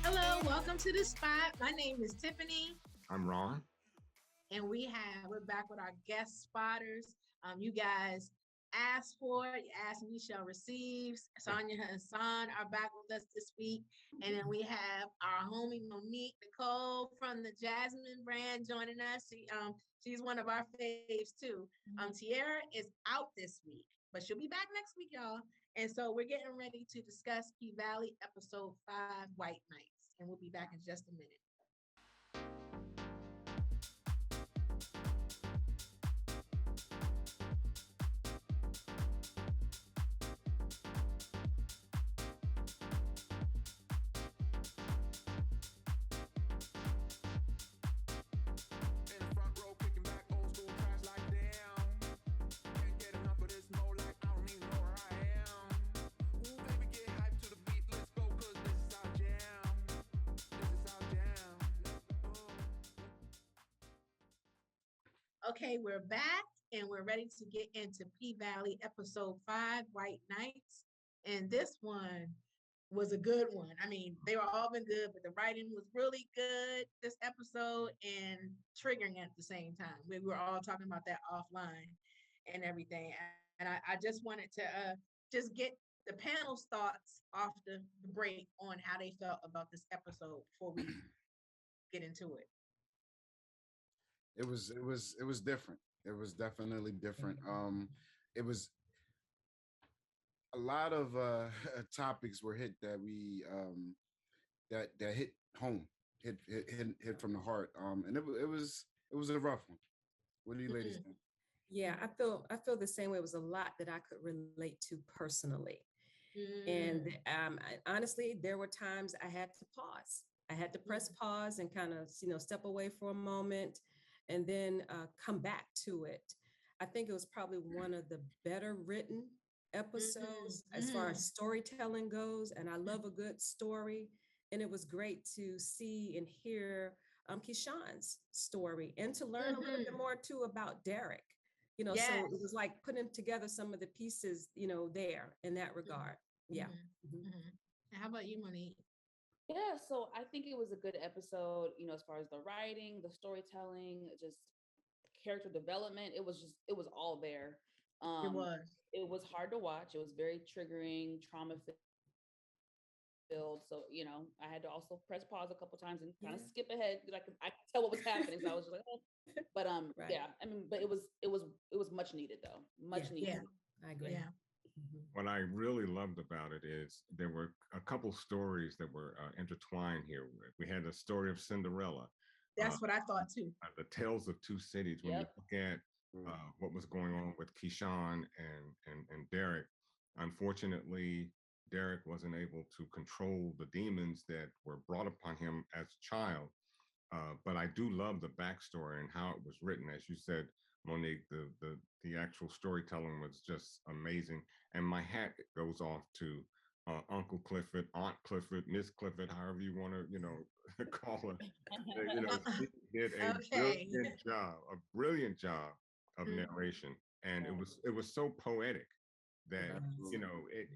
Hello, welcome to the spot. My name is Tiffany, I'm Ron. and we're back with our guest spotters. You guys asked for it, you asked and you shall receive. Sonia and Hassan are back with us this week. And then we have our homie Monique Nicole from the Jasmine brand joining us. She's one of our faves too. Tierra is out this week, but she'll be back next week, y'all. And so we're getting ready to discuss P Valley episode 5, White Nights. And we'll be back in just a minute. In the front row, kicking back old school tracks like damn. Can't get enough of this mo like I don't even know where I am. Ooh, baby, get hyped to the beat, let's go, cause this is our jam. This is our jam. Okay, we're back and we're ready to get into P Valley episode 5, White Nights. And this one was a good one. I mean, they were all been good, but the writing was really good this episode and triggering at the same time. We were all talking about that offline and everything. And I just wanted to just get the panel's thoughts off the break on how they felt about this episode before we get into it. It was different. It was definitely different. It was a lot of topics were hit that we that hit home, hit from the heart. And it was a rough one. What do you ladies think? Yeah, I feel the same way. It was a lot that I could relate to personally. And honestly, there were times I had to pause. I had to press pause and kind of, step away for a moment and then come back to it. I think it was probably one of the better written episodes as far as storytelling goes. And I love a good story. And it was great to see and hear Keyshawn's story and to learn a little bit more too about Derek. So Yes. it was like putting together some of the pieces, there in that regard. Yeah. How about you, Monique? Yeah, so I think it was a good episode, as far as the writing, the storytelling, just character development. It was all there. It was. It was hard to watch. It was very triggering, trauma filled. So, I had to also press pause a couple times and kind of skip ahead because I could tell what was happening. So I was just like, oh. But Right. yeah, I mean, but it was much needed though. Much needed. Yeah. I agree. Yeah. What I really loved about it is there were a couple stories that were intertwined here. We had the story of Cinderella, That's what I thought too. the Tales of Two Cities. When Yep. you look at what was going on with Keyshawn and Derek, unfortunately, Derek wasn't able to control the demons that were brought upon him as a child. But I do love the backstory and how it was written. As you said, Monique, the actual storytelling was just amazing. And my hat goes off to Uncle Clifford, Aunt Clifford, Miss Clifford, however you want to, call her. She did a Okay. brilliant job of narration, and it was so poetic that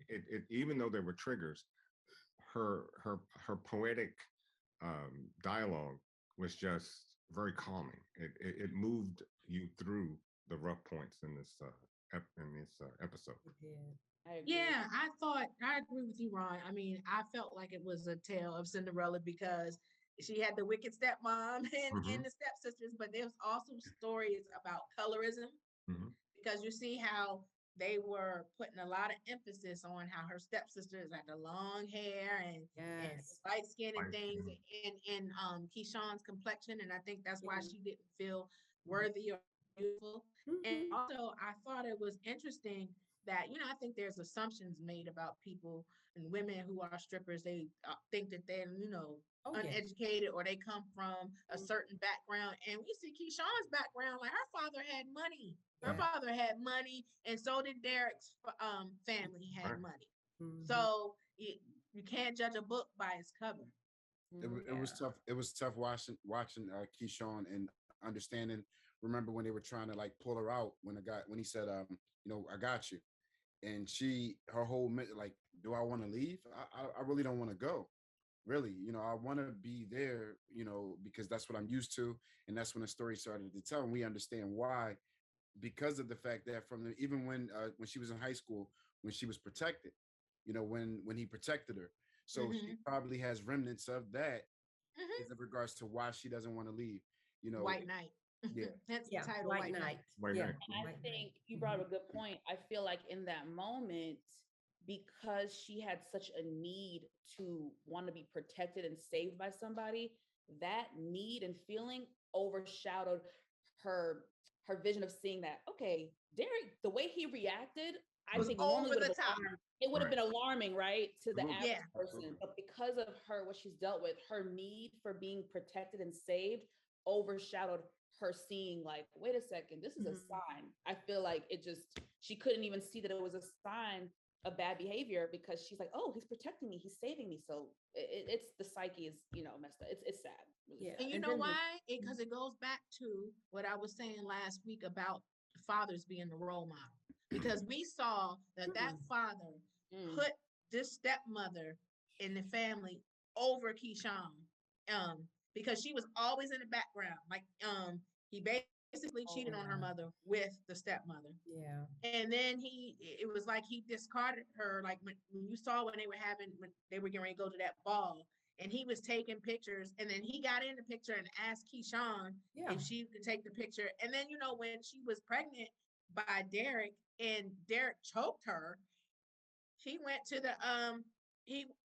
it even though there were triggers, her poetic dialogue was just very calming. It moved you through the rough points in this episode. I agree. Yeah, I agree with you, Ron. I mean, I felt like it was a tale of Cinderella because she had the wicked stepmom and the stepsisters, but there's also stories about colorism Mhm. because you see how they were putting a lot of emphasis on how her stepsisters had the long hair and Yes. light skin and Light things skin. in Keyshawn's complexion, and I think that's why Yeah. she didn't feel worthy or beautiful. And Mhm. also, I thought it was interesting that, you know, I think there's assumptions made about people and women who are strippers. They think that they're, you know, Oh, yeah. uneducated or they come from a certain background. And we see Keyshawn's background, like her father had money. Her Yeah. father had money, and so did Derek's family had Right. money. Mhm. So you can't judge a book by its cover. It was tough. It was tough watching Keyshawn and understanding. Remember when they were trying to like pull her out when he said, you know, I got you, and her whole like, do I want to leave? I really don't want to go. Really, you know, I want to be there, you know, because that's what I'm used to, and that's when the story started to tell, and we understand why, because of the fact that even when she was in high school, when she was protected, you know, when he protected her, so she probably has remnants of that in regards to why she doesn't want to leave. You know, White Knight. Yeah. That's Yeah, the title, White White Knight. Knight. White Yeah, Knight. I White think Knight. you brought up a good point. I feel like in that moment, because she had such a need to want to be protected and saved by somebody, that need and feeling overshadowed her vision of seeing that, okay, Derek, the way he reacted, I Was think over normally would the have top. it would have Right. been alarming, right, to the Absolutely. average Yeah. person. Absolutely. But because of her, what she's dealt with, her need for being protected and saved overshadowed her seeing like, wait a second, this is a sign. I feel like she couldn't even see that it was a sign of bad behavior because she's like, oh, he's protecting me, he's saving me. So it's the psyche is, you know, messed up. It's sad. Really Yeah. sad. And you And know then why? Because it goes back to what I was saying last week about fathers being the role model. Because we saw that father put this stepmother in the family over Keyshawn, because she was always in the background. Like, he basically cheated on her mother with the stepmother. Yeah. And then it was like he discarded her. Like when you saw when they were getting ready to go to that ball, and he was taking pictures, and then he got in the picture and asked Keyshawn if she could take the picture. And then, you know, when she was pregnant by Derek and Derek choked her, she went to the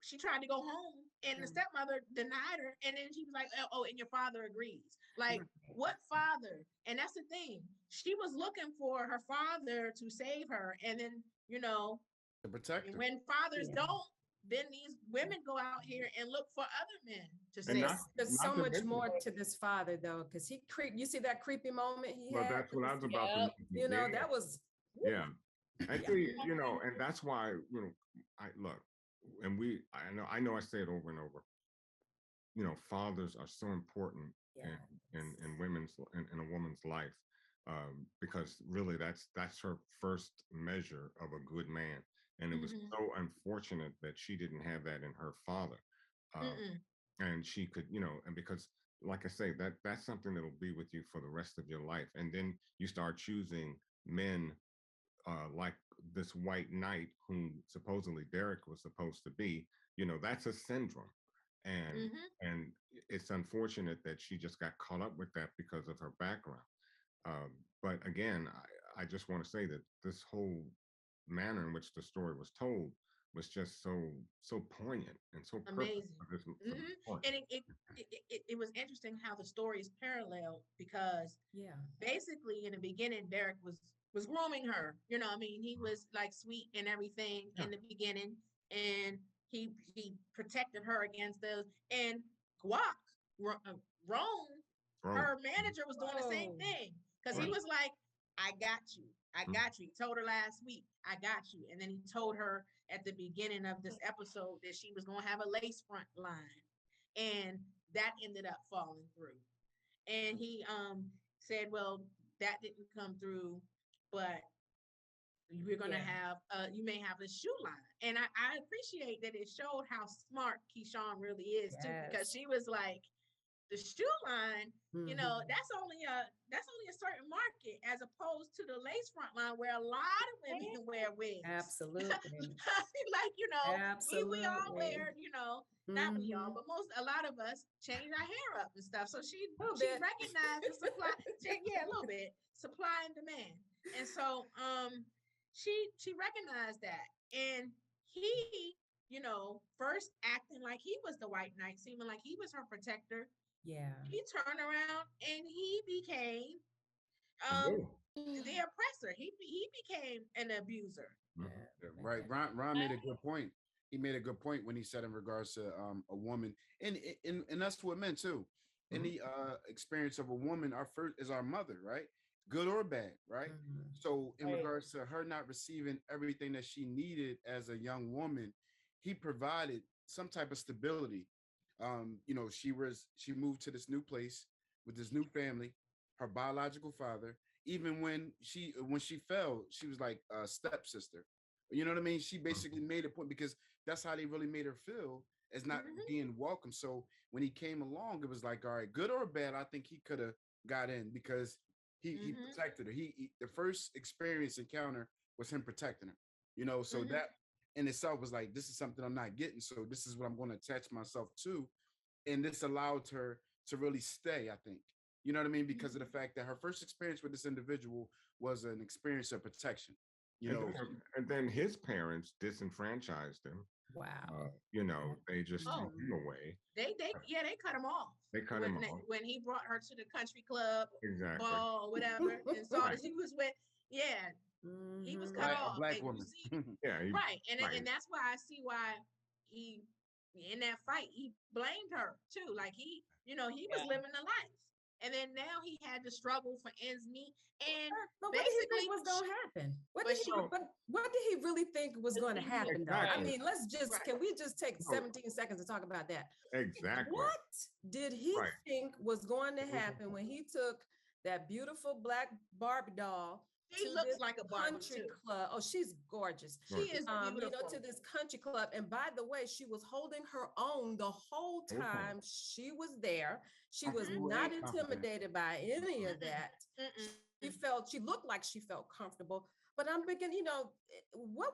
she tried to go home, and the stepmother denied her, and then she was like, oh, and your father agrees. Like, what father? And that's the thing, she was looking for her father to save her, and then, you know, To protect her. when fathers don't, then these women go out here and look for other men to And save. There's so not to much mention- more to this father though, because you see that creepy moment he Well, had. that's what I was about to mention. You know, Yeah. that was Yeah. I think, you know, and that's why, you know, I look, and I know I say it over and over, you know, fathers are so important in a woman's life, because really that's her first measure of a good man. And it was so unfortunate that she didn't have that in her father. And she could, you know, and because like I say, that's something that'll be with you for the rest of your life. And then you start choosing men like this White Knight, whom supposedly Derek was supposed to be, you know, that's a syndrome. And it's unfortunate that she just got caught up with that because of her background. But again, I just want to say that this whole manner in which the story was told was just so poignant and so Amazing. perfect for this point. And it was interesting how the story is parallel, because basically in the beginning Derek was grooming her. You know, I mean, he was like sweet and everything in the beginning, and he protected her against those. And Guac, Rome, her manager, was doing the same thing, because he was like, I got you. I got you. He told her last week, I got you. And then he told her at the beginning of this episode that she was going to have a lace front line. And that ended up falling through. And he said, well, that didn't come through, but we're going to have, you may have a shoe line. And I appreciate that it showed how smart Keyshawn really is too, because she was like, the shoe line, you know, that's only a certain market, as opposed to the lace front line where a lot of women can wear wigs. Absolutely. Like, you know, we all wear, you know, not we all, but a lot of us change our hair up and stuff. So she recognized the supply, a little bit, supply and demand. And so she recognized that. And he, you know, first acting like he was the White Knight, seeming like he was her protector. Yeah. He turned around and he became the oppressor. He became an abuser. Mhm. Yeah, right. Ron made a good point. He made a good point when he said in regards to a woman, and that's what men too. In the experience of a woman, our first is our mother, right? Good or bad, right? Mhm. So in Right. regards to her not receiving everything that she needed as a young woman, he provided some type of stability. She moved to this new place with this new family, her biological father. Even when she fell, she was like a stepsister. You know what I mean? She basically made a point because that's how they really made her feel as not being welcome. So when he came along, it was like, all right, good or bad, I think he could have got in because he protected her. The first experience encounter was him protecting her. So that in itself was like, this is something I'm not getting. So this is what I'm going to attach myself to. And this allowed her to really stay, I think. You know what I mean? Because of the fact that her first experience with this individual was an experience of protection. You And know, then, and then his parents disenfranchised him. Wow. They just threw Oh. him away. They cut him off. They cut him off. When he brought her to the country club Exactly. ball or whatever and saw Right. that he was with, he was cut a off. black And you woman. see, Yeah. right. And right. and that's why I see why he in that fight he blamed her too. Like he was living the life. And then now he had to struggle for ends meet. And But what did he think basically was going to happen? What but did he? she- What did he really think was going to happen? Though? I Exactly. mean, let's just Right. can we just take No. 17 seconds to talk about that? Exactly. What did he Right. think was going to happen when he took that beautiful black Barbie doll She to looks this like a Barbie country too. club? Oh, she's gorgeous. She is beautiful. To this country club. And by the way, she was holding her own the whole Whole time. time she was there. She was Comfortable not and confident. intimidated by any of that. She looked like she felt comfortable. But I'm thinking, what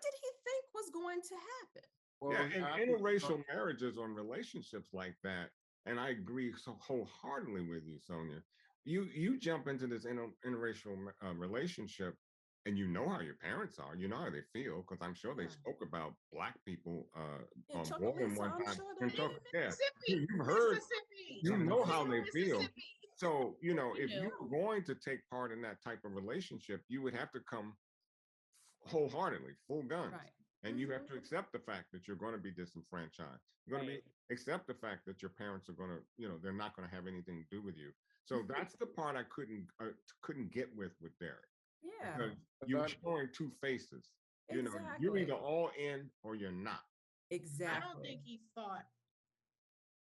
did he think was going to happen? Yeah, and I think- interracial marriages or relationships like that, and I agree so wholeheartedly with you, Sonia. You jump into this interracial relationship, and you know how your parents are, you know how they feel, because I'm sure they Yeah. spoke about black people In more Chocolate, than one I'm time. sure In they Chocolate, did. yeah, Mississippi. you've heard, Mississippi. you know how they feel. Mississippi. So if You you know. were going to take part in that type of relationship, you would have to come wholeheartedly, full guns. Right. And you have to accept the fact that you're going to be disenfranchised. You're going to accept the fact that your parents are going to, they're not going to have anything to do with you. So that's the part I couldn't get with Derek. Yeah. Because you're showing two faces. You're Exactly. either all in or you're not. Exactly. I don't think he thought.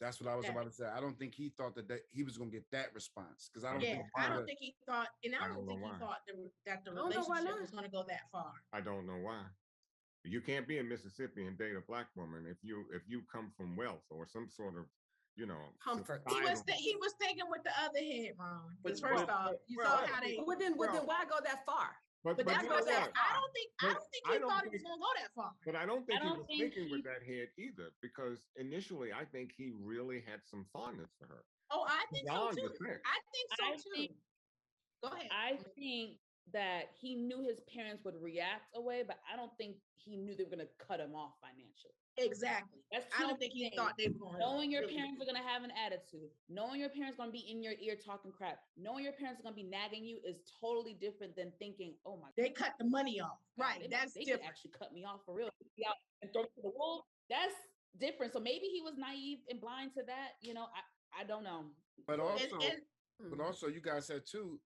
That's what I was Yeah. about to say. I don't think he thought that he was going to get that response because I don't think I don't think he thought, and I don't think he why. thought that the I don't know why relationship not. was going to go that far. I don't know why. You can't be in Mississippi and date a black woman if you come from wealth or some sort of Comfort. He was thinking with the other head, Ron. Because But- first off, you saw how they. Well, then why go that far? But that's you what know I'm saying. what? I don't think But he I don't thought it think- was going to go that far. But I don't think I he don't was think thinking with he- that head either, because initially I think he really had some fondness for her. Oh, I think so Beyond too. defense. I think so I too. think- Go ahead. I think that he knew his parents would react away, but I don't think he knew they were going to cut him off financially. Exactly. That's I two don't think he things. thought they were going. Knowing your parents are going to have an attitude, knowing your parents are going to be in your ear talking crap, knowing your parents are going to be nagging you is totally different than thinking, oh my They cut the money off. God, Right. That's they could different. actually cut me off for real. Be out and throw me to the wolves. That's different. So maybe he was naive and blind to that. I don't know. But also, And but also, you guys said too.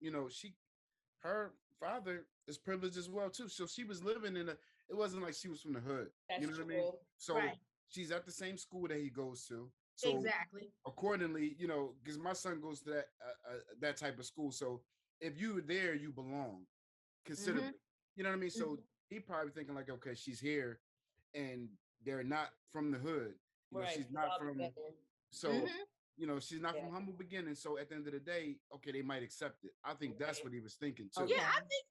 Her father is privileged as well too. So she was living in it wasn't like she was from the hood. That's You know true. what I mean? So Right. she's at the same school that he goes to. So exactly. accordingly, because my son goes to that type of school. So if you were there, you belong considerably. You know what I mean? So he probably thinking like, okay, she's here, and they're not from the hood. Right. She's not from. So Mhm. she's not from humble beginnings. So at the end of the day, okay, they might accept it. I think that's what he was thinking too. Okay. Yeah, I think,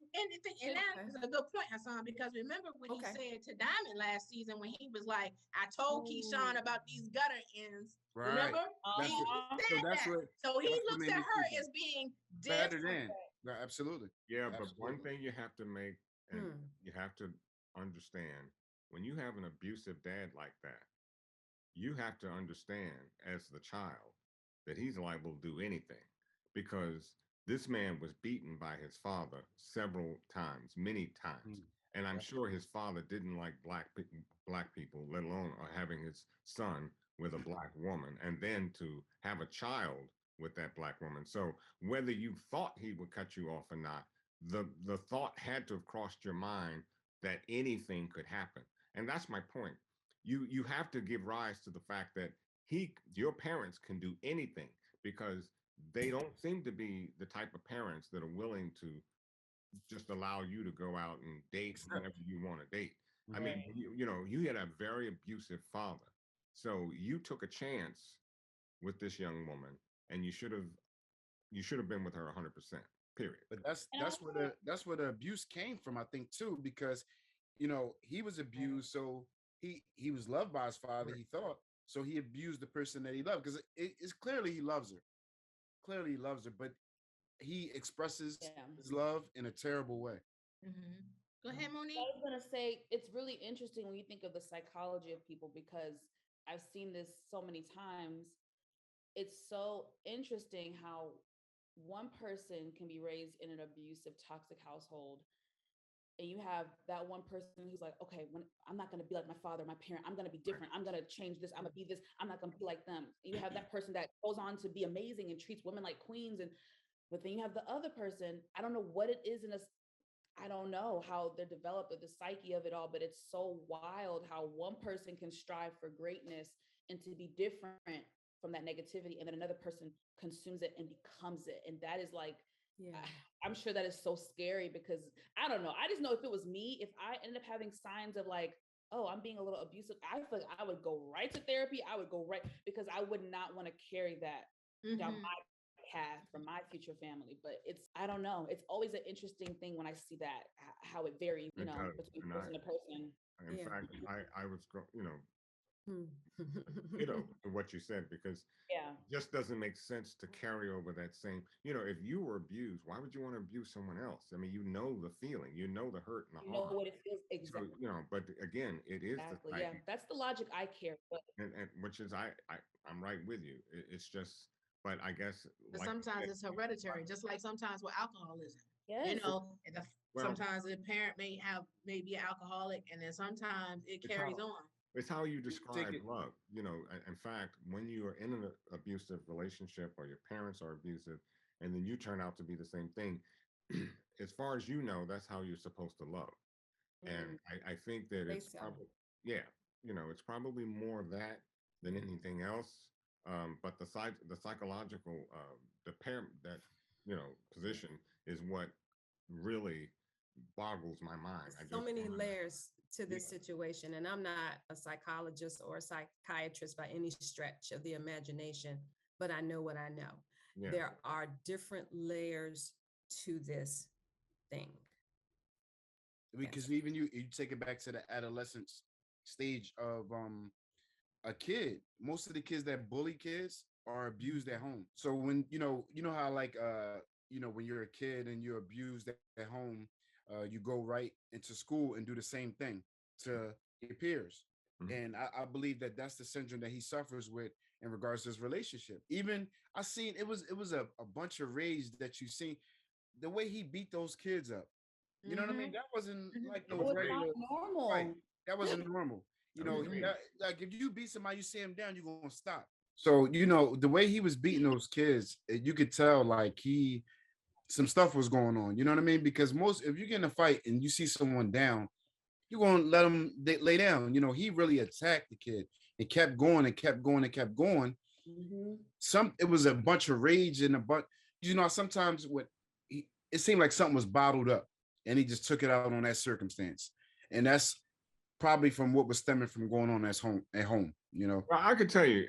and that Okay. is a good point, Hassan, because remember what Okay. he said to Diamond last season when he was like, I told Keyshawn about these gutter ends. Right. Remember? That's He what- said so that's that. what- So he that's what looks made at me her think as being better different. than. Yeah, absolutely. Yeah, but one Absolutely. thing you have to make, and you have to understand, when you have an abusive dad like that, you have to understand as the child that he's liable to do anything, because this man was beaten by his father several times, many times. And I'm sure his father didn't like black people, let alone having his son with a black woman, and then to have a child with that black woman. So whether you thought he would cut you off or not, the thought had to have crossed your mind that anything could happen. And that's my point. You have to give rise to the fact that your parents can do anything, because they don't seem to be the type of parents that are willing to just allow you to go out and date whenever you want to date. I mean, you had a very abusive father. So you took a chance with this young woman, and you should have been with her 100%. Period. But that's where the abuse came from, I think, too, because he was abused, so he was loved by his father, he thought, so he abused the person that he loved, because it's clearly he loves her. Clearly he loves her, but he expresses his love in a terrible way. Mm-hmm. Go ahead, Monique. I was gonna say, it's really interesting when you think of the psychology of people, because I've seen this so many times. It's so interesting how one person can be raised in an abusive, toxic household, and you have that one person who's like, okay, I'm not going to be like my father, my parent, I'm going to be different, I'm going to change this, I'm going to be this, I'm not going to be like them. And you have that person that goes on to be amazing and treats women like queens, but then you have the other person. I don't know what it is I don't know how they're developed, or the psyche of it all, but it's so wild how one person can strive for greatness and to be different from that negativity, and then another person consumes it and becomes it. And that is like, I'm sure that is so scary, because I don't know. I just know if it was me, if I ended up having signs of like, oh, I'm being a little abusive, I feel like I would go right to therapy. I would go right, because I would not want to carry that down my path for my future family. But I don't know. It's always an interesting thing when I see that, how it varies, between person to person. In fact, I was, to what you said, because it just doesn't make sense to carry over that same, if you were abused, why would you want to abuse someone else? I mean, the feeling, the hurt and the harm. What it feels exactly. So, but again, it is exactly. That's the logic I care. But and which is I'm right with you. It's just, but I guess but sometimes it's hereditary, just like sometimes with alcoholism. Yes. Sometimes the parent may be alcoholic, and then sometimes it carries on. It's how you describe love. In fact, when you are in an abusive relationship, or your parents are abusive, and then you turn out to be the same thing, as far as that's how you're supposed to love. And I think that it's probably, it's probably more that than anything else. But the psychological, the parent, that, position is what really boggles my mind. So many layers to this situation, and I'm not a psychologist or a psychiatrist by any stretch of the imagination, but I know what I know. There are different layers to this thing, because even you take it back to the adolescence stage of a kid. Most of the kids that bully kids are abused at home. So when how like when you're a kid and you're abused at home, you go right into school and do the same thing to your peers. And I believe that that's the syndrome that he suffers with in regards to his relationship. Even I seen it was a bunch of rage that you seen, the way he beat those kids up. You know what I mean? That wasn't like no regular, normal. Right. That wasn't normal. Like if you beat somebody, you see him down, you're gonna stop. So the way he was beating those kids, you could tell like some stuff was going on. You know what I mean? Because if you get in a fight and you see someone down, you're gonna let them lay down. He really attacked the kid and kept going and kept going and kept going. It was a bunch of rage and a bunch. Sometimes it seemed like something was bottled up, and he just took it out on that circumstance, and that's probably from what was stemming from going on at home. Well, I could tell you,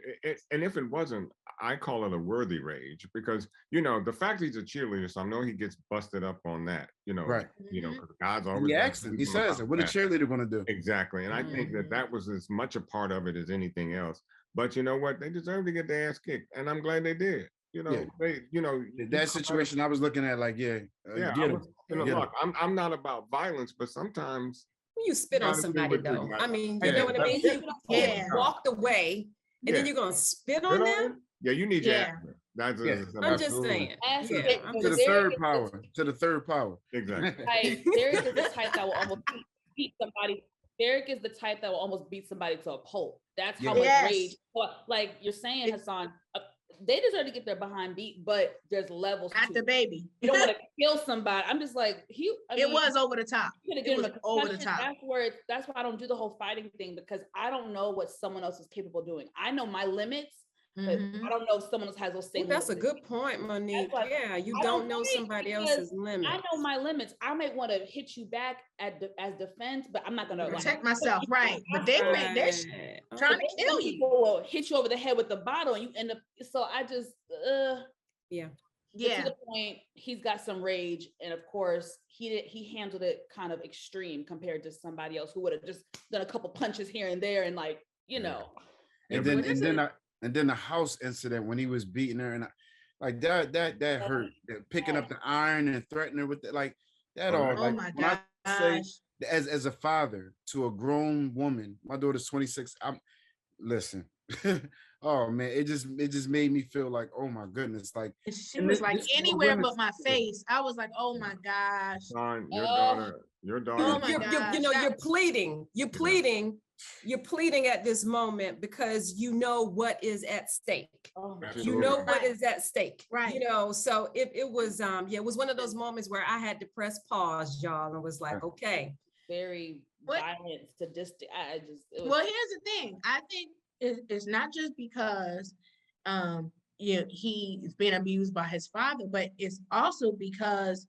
and if it wasn't, I call it a worthy rage, because the fact he's a cheerleader, so I know he gets busted up on that. Right. Because God's always. He asked him. He says, "What a cheerleader going to do?" Exactly, and I think that was as much a part of it as anything else. But you know what? They deserve to get their ass kicked, and I'm glad they did. That situation I was looking at, like, look, I'm not about violence, but sometimes. You spit on somebody, though. I mean, you know what I mean? He walked away, and then you're going to spit on them? Yeah, you need your anger. I'm just saying. To the third power. To the third power. Exactly. Like, there is this type that will almost beat somebody. Derek is the type that will almost beat somebody to a pulp. That's how Yes. much rage. But like you're saying, Hassan, they deserve to get their behind beat, but there's levels. Not the baby. You don't want to kill somebody. I'm just like it was over the top. It was over the top. That's why I don't do the whole fighting thing, because I don't know what someone else is capable of doing. I know my limits, but I don't know if someone else has those same limits. That's a good point, Monique. Yeah, you don't know somebody else's limits. I know my limits. I might want to hit you back as defense, but I'm not going to protect myself, right? But they're trying to kill you. People will hit you over the head with the bottle, and you end up. So I just, yeah. To the point, he's got some rage, and of course, he handled it kind of extreme compared to somebody else who would have just done a couple punches here and there, and like And then the house incident when he was beating her, and like that hurt. Picking up the iron and threatening her with it, like that all. Oh like my when I say, as a father to a grown woman, my daughter's 26. Listen. Oh man, it just made me feel like, oh my goodness, like she was like anywhere but my face. I was like, oh my gosh. Son, your daughter. Oh my gosh. You're pleading at this moment because you know what is at stake. You know what is at stake, right? So it was it was one of those moments where I had to press pause, y'all, and was like, okay, very violent, sadistic. Well, here's the thing. I think it's not just because he's been abused by his father, but it's also because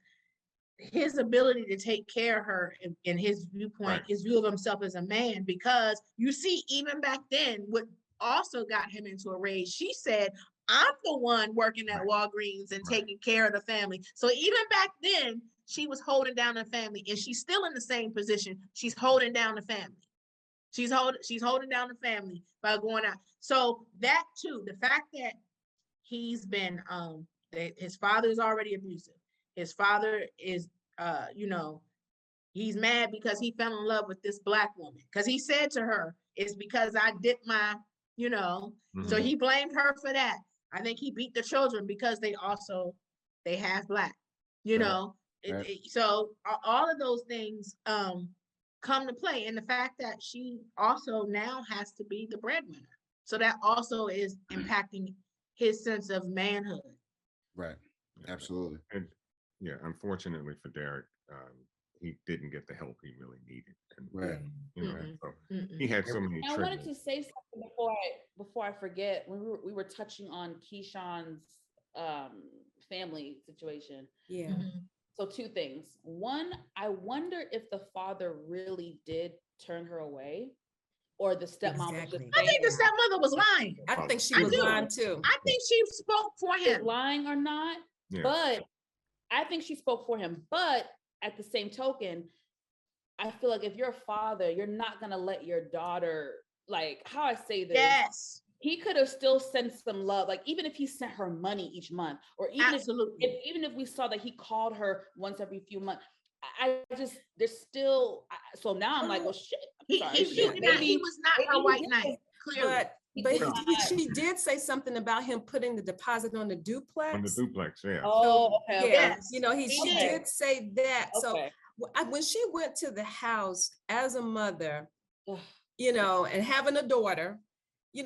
his ability to take care of her in his viewpoint, his view of himself as a man, because you see, even back then, what also got him into a rage, she said, I'm the one working at Walgreens and taking care of the family. So even back then, she was holding down the family, and she's still in the same position. She's holding down the family. She's holding down the family by going out. So that too, the fact that he's been that his father is already abusive. His father is he's mad because he fell in love with this Black woman. Because he said to her, it's because I did my, so he blamed her for that. I think he beat the children because they have Black, so all of those things come to play. And the fact that she also now has to be the breadwinner. So that also is impacting his sense of manhood. Right. Absolutely. And unfortunately for Derek, he didn't get the help he really needed. And, so he had so many I wanted to say something before I forget. When we were touching on Keyshawn's family situation. Yeah. So two things. One, I wonder if the father really did turn her away, or the stepmom was just. I think the stepmother was lying. I think she was lying too. I think she spoke for him. Lying or not, but I think she spoke for him. But at the same token, I feel like if you're a father, you're not gonna let your daughter, like, how I say this. Yes. He could have still sent some love, like even if he sent her money each month, or even if we saw that he called her once every few months. There's still. So now I'm like, well, shit. He was not her white knight, clearly. But she did say something about him putting the deposit on the duplex. On the duplex, yeah. Oh, okay. Yes. She did say that. Okay. So when she went to the house as a mother, and having a daughter,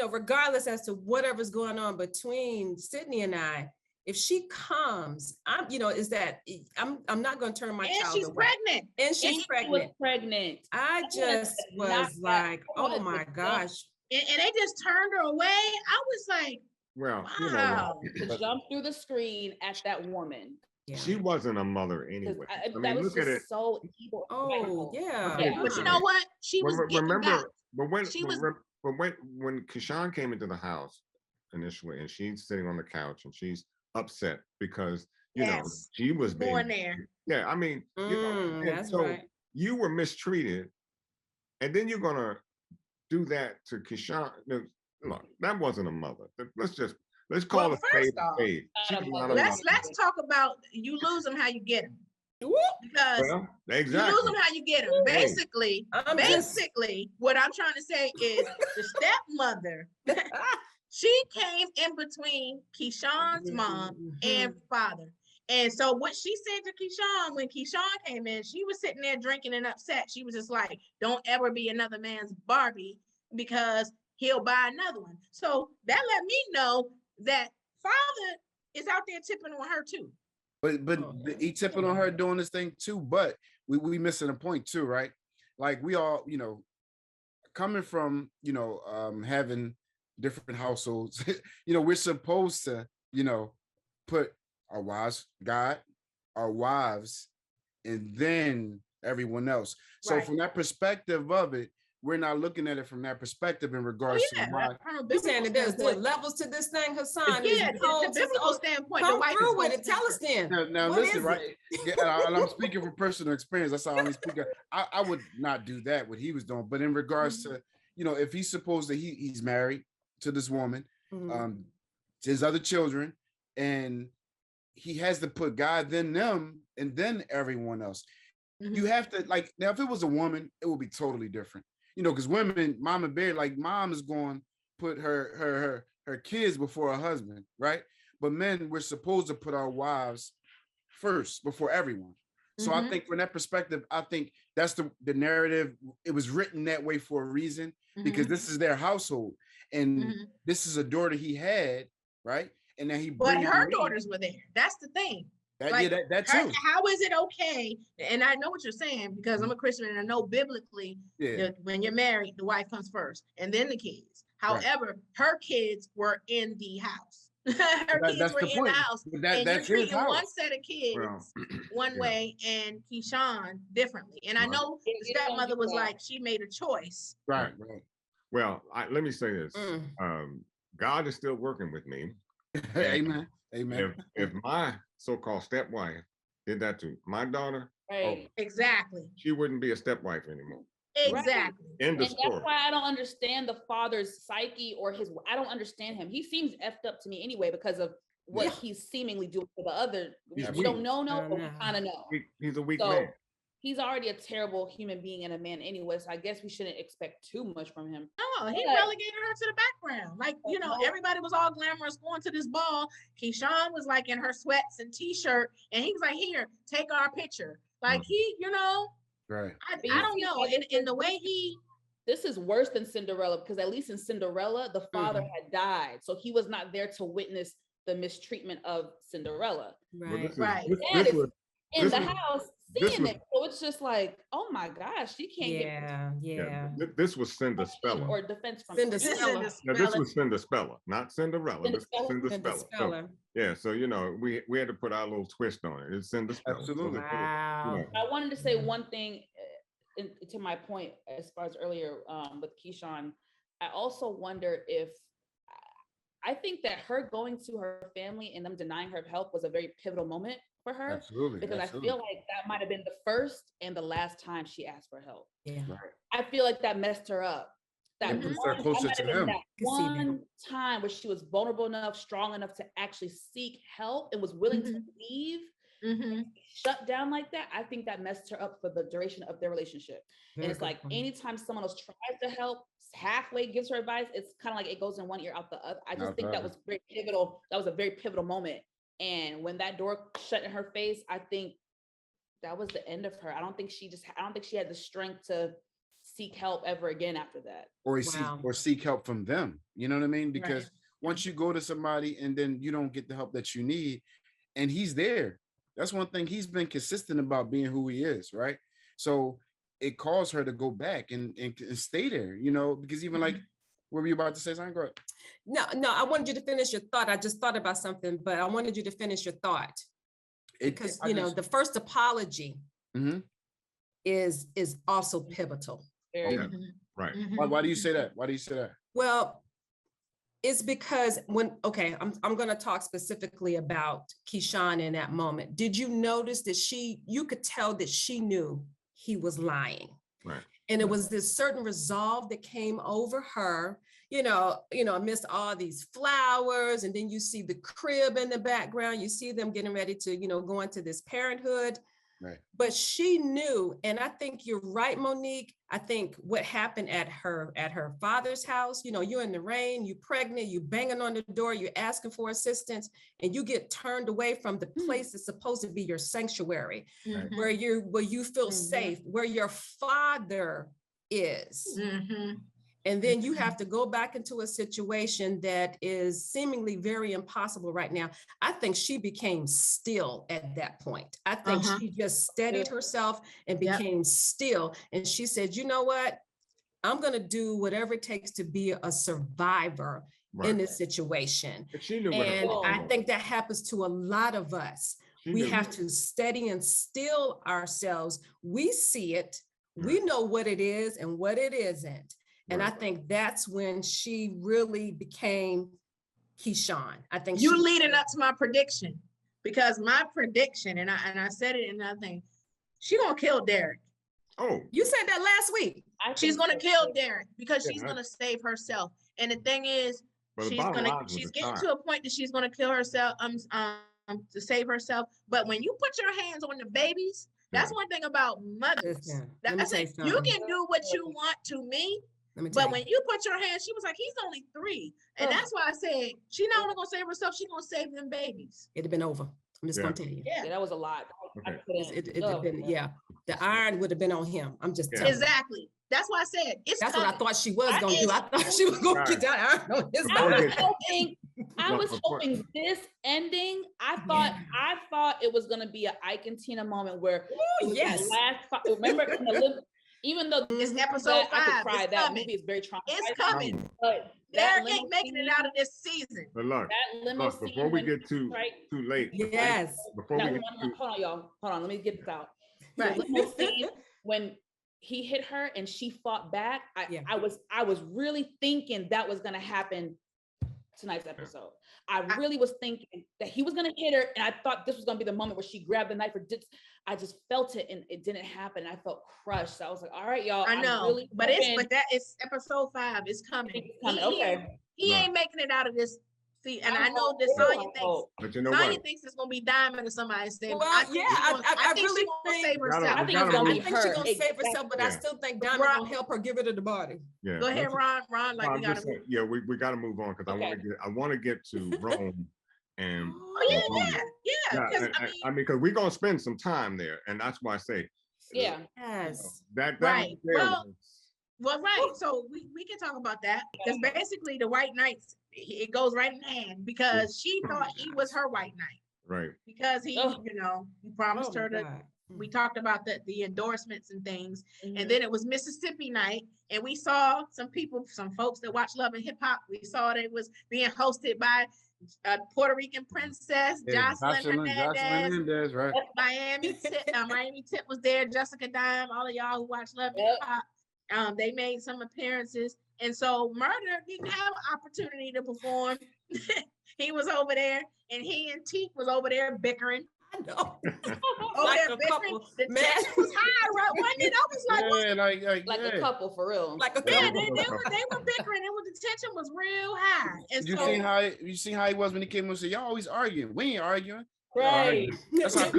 regardless as to whatever's going on between Sydney and I, if she comes, I'm not going to turn my child away. And she's pregnant. I just was like, oh my gosh. And they just turned her away. I was like, wow. To jump through the screen at that woman. Yeah. She wasn't a mother anyway. I mean, look at it. So evil. Oh, yeah. But you know what? She was. When Keyshawn came into the house initially, and she's sitting on the couch and she's upset because she was born there. Yeah, I mean, that's so right. You were mistreated, and then you're gonna do that to Keyshawn. Look, that wasn't a mother. Let's call it fade. Let's talk about you lose them how you get them. Because exactly. You lose them how you get them. Basically, what I'm trying to say is the stepmother. She came in between Keyshawn's mom and father. And so what she said to Keyshawn when Keyshawn came in, she was sitting there drinking and upset. She was just like, don't ever be another man's Barbie because he'll buy another one. So that let me know that father is out there tipping on her too. But he tipping on her doing this thing too. But we missing a point too, right? Like we all, coming from, having different households, we're supposed to, put our wives, God, our wives, and then everyone else. So from that perspective of it, we're not looking at it from that perspective in regards to why. You're saying that there's levels to this thing, Hassan. Yeah, the biblical standpoint. Come through with it. Tell us then. Now listen, right? And I'm speaking from personal experience. That's how I only speak. I would not do that, what he was doing. But in regards to, if he's supposed to, he's married to this woman, his other children, and he has to put God, then them, and then everyone else. You have to, like, now if it was a woman, it would be totally different. Because women, mama bear, like mom is going to put her kids before her husband, right? But men, we're supposed to put our wives first before everyone. So I think from that perspective, I think that's the narrative. It was written that way for a reason, because this is their household. And this is a daughter he had, right? And then but her daughters were there. That's the thing. That too. How is it okay? And I know what you're saying because I'm a Christian and I know biblically that when you're married, the wife comes first and then the kids. However, her kids were in the house. Her kids were in the house. And you're treating one set of kids one way and Keyshawn differently. And I know the stepmother was like, she made a choice. Right. Well, let me say this. God is still working with me. Amen. If my so-called stepwife did that to my daughter, exactly, she wouldn't be a stepwife anymore. Exactly. End of story. That's why I don't understand the father's psyche or I don't understand him. He seems effed up to me anyway because of what he's seemingly doing to the other. We don't know, but we kind of know. He's a weak man. He's already a terrible human being and a man anyway, so I guess we shouldn't expect too much from him. No, he relegated her to the background. Like, everybody was all glamorous going to this ball. Keyshawn was like in her sweats and t-shirt, and he was like, here, take our picture. Like he, right. I don't know. In the way this is worse than Cinderella, because at least in Cinderella, the father had died. So he was not there to witness the mistreatment of Cinderella. Right. This in the house seeing it. So it's just like, oh my gosh, she can't get this was Cinderella. Or defense from Cinderella. Now, this was Cinderella, not Cinderella. Cinderella. So, so we had to put our little twist on it. It's Cinderella. Absolutely. Wow. I wanted to say one thing to my point as far as earlier with Keyshawn. I also wonder if I think that her going to her family and them denying her help was a very pivotal moment for her. Absolutely. Because I feel like that might have been the first and the last time she asked for help. Yeah. Right. I feel like that messed her up. That puts her closer to him. That one time where she was vulnerable enough, strong enough to actually seek help and was willing to leave, shut down like that. I think that messed her up for the duration of their relationship. And it's like anytime someone else tries to help, halfway gives her advice, it's kind of like it goes in one ear out the other. I just think that was very pivotal. That was a very pivotal moment. And when that door shut in her face, I think that was the end of her. I don't think she had the strength to seek help ever again after that. Or seek help from them. You know what I mean? Because once you go to somebody and then you don't get the help that you need, and he's there. That's one thing he's been consistent about, being who he is, right? So it caused her to go back and stay there, because even like, what were you about to say, something? Girl? No, I wanted you to finish your thought. I just thought about something, but I wanted you to finish your thought. Because, the first apology is also pivotal. Right. Why do you say that? Well, it's because I'm going to talk specifically about Keyshawn in that moment. Did you notice that you could tell that she knew he was lying? Right. And it was this certain resolve that came over her, amidst all these flowers. And then you see the crib in the background. You see them getting ready to, go into this parenthood. Right. But she knew, and I think you're right, Monique. I think what happened at her father's house, you're in the rain, you're pregnant, you banging on the door, you're asking for assistance, and you get turned away from the place that's supposed to be your sanctuary, Mhm. where you feel safe, where your father is. Mhm. And then you have to go back into a situation that is seemingly very impossible right now. I think she became still at that point. I think she just steadied herself and became still. And she said, you know what? I'm going to do whatever it takes to be a survivor in this situation. But she knew And what I think that happens to a lot of us. We have to steady and still ourselves. We see it. We know what it is and what it isn't. And I think that's when she really became Keyshawn. I think you leading up to my prediction, because my prediction, and I said it in another thing, she gonna kill Derek. Oh, you said that last week. She's gonna kill Derek because she's gonna save herself. And the thing is, she's getting to a point that she's gonna kill herself to save herself. But when you put your hands on the babies, that's one thing about mothers. That's it. You can do what you want to me. But when you put your hands, she was like, he's only 3. And that's why I said, she not only gonna save herself, she gonna save them babies. It'd have been over. I'm just gonna tell you. Yeah, that was a lot. Okay. It'd have been, the iron would have been on him. I'm just telling exactly. That's why I said that's what I thought she was gonna do. I thought she was gonna get that iron on his I was hoping this ending. I thought it was gonna be an Ike and Tina moment where remember even though it's episode 5, I could cry. That movie is very traumatizing. It's coming. But Derek ain't making it out of this season. But look, before we get too late. Yes. Before we get hold on, y'all. Hold on. Let me get this out. Right. The limo scene, when he hit her and she fought back, I was really thinking that was gonna happen tonight's episode. I really was thinking that he was gonna hit her, and I thought this was gonna be the moment where she grabbed the knife or did. I just felt it, and it didn't happen. I felt crushed. So I was like, "All right, y'all." I know, but that is episode 5. It's coming. He ain't making it out of this. See, and I know that Sonya thinks. But you know Sonya thinks it's gonna be Diamond or somebody saying. Well, I think really she's gonna save herself. I think it's gonna be her. She's gonna save herself, but I still think Diamond gonna help her get rid of the body. Yeah. Go ahead, Ron. Like we gotta. We gotta move on because I want to get to Rome. And yeah. I mean, because we're gonna spend some time there, and that's why I say, that right. Well, right. So we can talk about that because basically the White Knights, it goes right in hand because she thought he was her White Knight, right? Because he promised her that. We talked about the endorsements and things, and then it was Mississippi night, and we saw some folks that watch Love and Hip Hop. We saw that it was being hosted by a Puerto Rican princess, Jocelyn Hernandez, right? Miami Tip was there, Jessica Dime, all of y'all who watch Love and Hip Hop. They made some appearances, and so Murder didn't have an opportunity to perform. He was over there, and he and Teak was over there bickering. I know. Like a couple. The tension was high, right? Wasn't it? I was like a couple for real. Like a couple. Yeah, they were bickering. The tension was real high. And you see how he was when he came and said, "Y'all always arguing. We ain't arguing." Right. That's a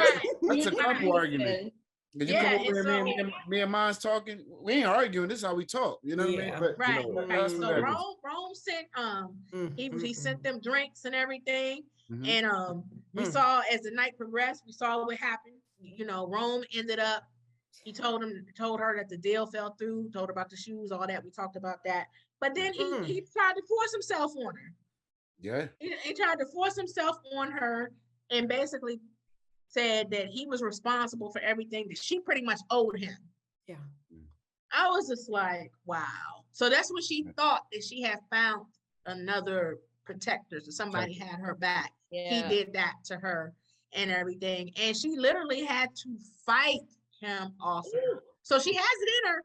couple argument. Did you come over here, me and mine's talking? We ain't arguing. This is how we talk. You know what I mean? But, right. So Rome sent he sent them drinks and everything. And we saw as the night progressed, we saw what happened. Rome ended up. He told her that the deal fell through. Told her about the shoes, all that. We talked about that. But then he tried to force himself on her. Yeah. He tried to force himself on her and basically said that he was responsible for everything that she pretty much owed him. Yeah. I was just like, wow. So that's when she thought that she had found another protector, so somebody had her back. He did that to her and everything, and she literally had to fight him off of her. So she has it in her.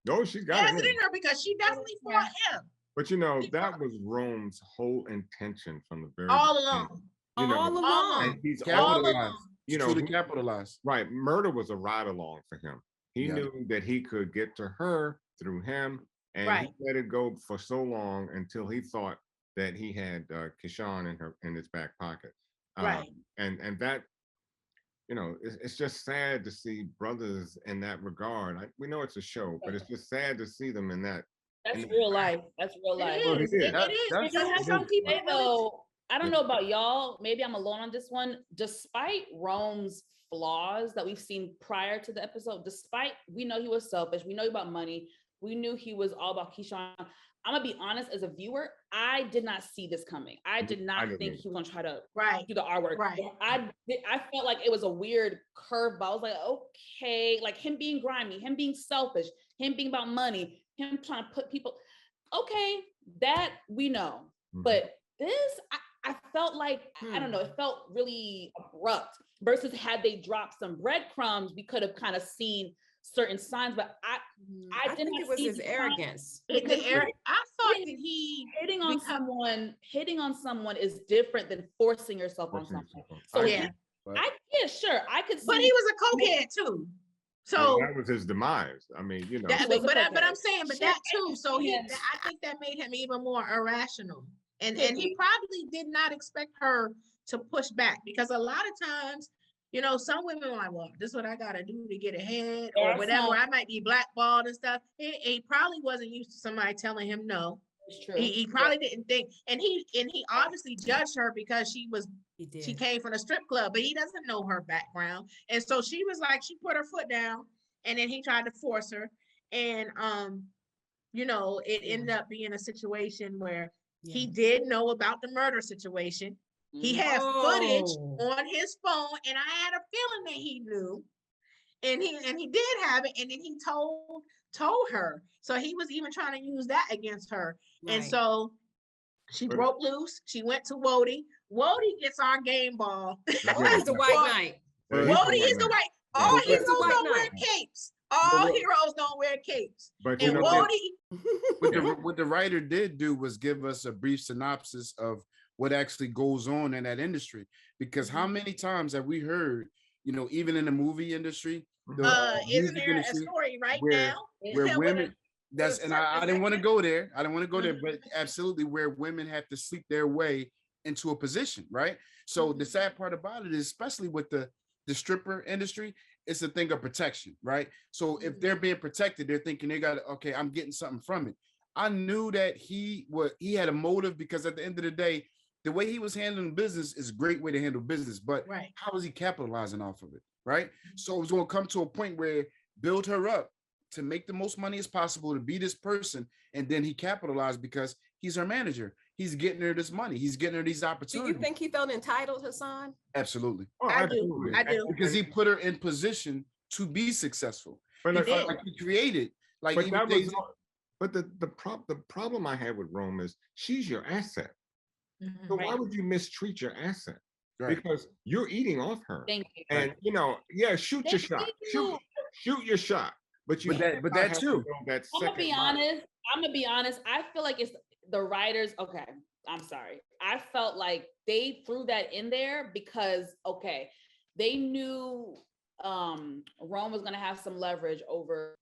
No, she has it in her because she definitely fought him. But that was Rome's whole intention from the very all along. All along. And he's capitalized. Truly capitalized. Right. Murder was a ride along for him. He knew that he could get to her through him, and he let it go for so long until he thought that he had Keyshawn in his back pocket. Right. And that you know, it's just sad to see brothers in that regard. We know it's a show, but it's just sad to see them in that. That's real life. That's real It life. is. It is. It is. That's- Because it some is. people Say, really though, I don't Yeah. know about y'all. Maybe I'm alone on this one. Despite Rome's flaws that we've seen prior to the episode, despite we know he was selfish, we know about money, we knew he was all about Keyshawn. I'm gonna be honest, as a viewer, I did not see this coming. I did not didn't think either. he was gonna try to right. do the R word. Right. I felt like it was a weird curveball. I was like, okay, like him being grimy, him being selfish, him being about money, him trying to put people. Okay, that we know. Mhm. But this, I felt like, I don't know, it felt really abrupt versus had they dropped some breadcrumbs, we could have kind of seen certain signs, but I did think not it was see his the signs. arrogance. I thought Hitting- that he Hitting on someone is different than forcing yourself on Forcing someone. yourself. So Yeah. yeah, sure, I could see. but he was a cokehead too. Well, So that was his demise. I mean, you know. that, was a but cokehead. I'm saying, but Sure. that too. So Yes. I think that made him even more irrational, and Could he be. probably did not expect her to push back, because a lot of times, you know, some women are like, well, this is what I gotta do to get ahead, There or are whatever. some- I might be blackballed and stuff. He probably wasn't used to somebody telling him no. It's true. He probably didn't think, and he obviously judged her because she He came from a strip club, but he doesn't know her background. And so she was like, she put her foot down, and then he tried to force her. And you know, it ended up being a situation where he did know about the murder situation. He had footage Oh. on his phone, and I had a feeling that he knew. And he did have it, and then he told her. So he was even trying to use that against her. And Right. so she broke loose. She went to Wody. Wody gets our game ball. Oh, he's the white knight. Yeah, Wody is the white. All He's the heroes white don't wear knight. capes. All But- heroes don't wear capes. But you And know, Wody, What the writer did do was give us a brief synopsis of what actually goes on in that industry. Because how many times have we heard, you know, even in the movie industry, the isn't music there a industry, story right where- now? where with women that's with and I certain didn't want to executives? go there. I didn't want to go there, but absolutely where women have to sleep their way into a position, right? So the sad part about it is, especially with the stripper industry, it's a thing of protection, right? So if they're being protected, they're thinking they got, okay, I'm getting something from it. I knew that he had a motive, because at the end of the day, the way he was handling business is a great way to handle business, but Right. how is he capitalizing off of it, right? So it was going to come to a point where build her up to make the most money as possible, to be this person, and then he capitalized because he's her manager. He's getting her this money. He's getting her these Do opportunities. you think he felt entitled, Hassan? Absolutely, oh, I do. absolutely. I do. because he put her in position to be successful. But He look, felt like he created, like but even that was Jay-Z- but the problem I had with Rome is she's your asset. Mhm. So why would you mistreat your asset? Right. Because you're eating off her. Thank you. And you know, yeah, shoot your Thank shot. you. Shoot your shot. But you But that- cannot but that have to too. go that I'm gonna second be mile. honest. I feel like it's the writers. Okay, I'm sorry. I felt like they threw that in there because they knew Rome was gonna have some leverage over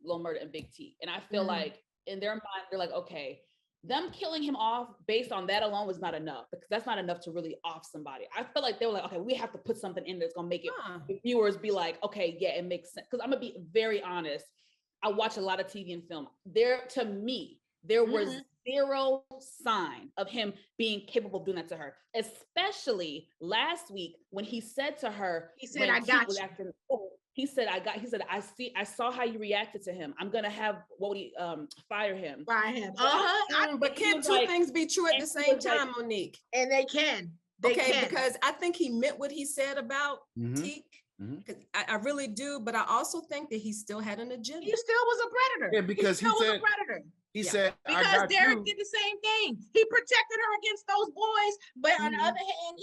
Lil Murda and Big T, and I feel like in their mind they're like, okay, them killing him off based on that alone was not enough, because that's not enough to really off somebody. I feel like they were like, okay, we have to put something in that's gonna make it the viewers be like, okay, yeah, it makes sense. Because I'm gonna be very honest, I watch a lot of TV and film. To me, there was zero sign of him being capable of doing that to her, especially last week when he said to her, He said, when "I T got was you." acting- he said, I saw how you reacted to him. I'm gonna have Wody fire him. By him. But he can't was two like- things be true at and the he same was like- time, Monique? And they can. They Okay, can. because I think he meant what he said about Mhm. Teak. Mhm. 'Cause I really do, but I also think that he still had an agenda. he still was a predator. Yeah, because he still was said- a predator. he Yeah. said, I Because got Derek you. did the same thing. He protected her against those boys, but on the Mhm. other hand,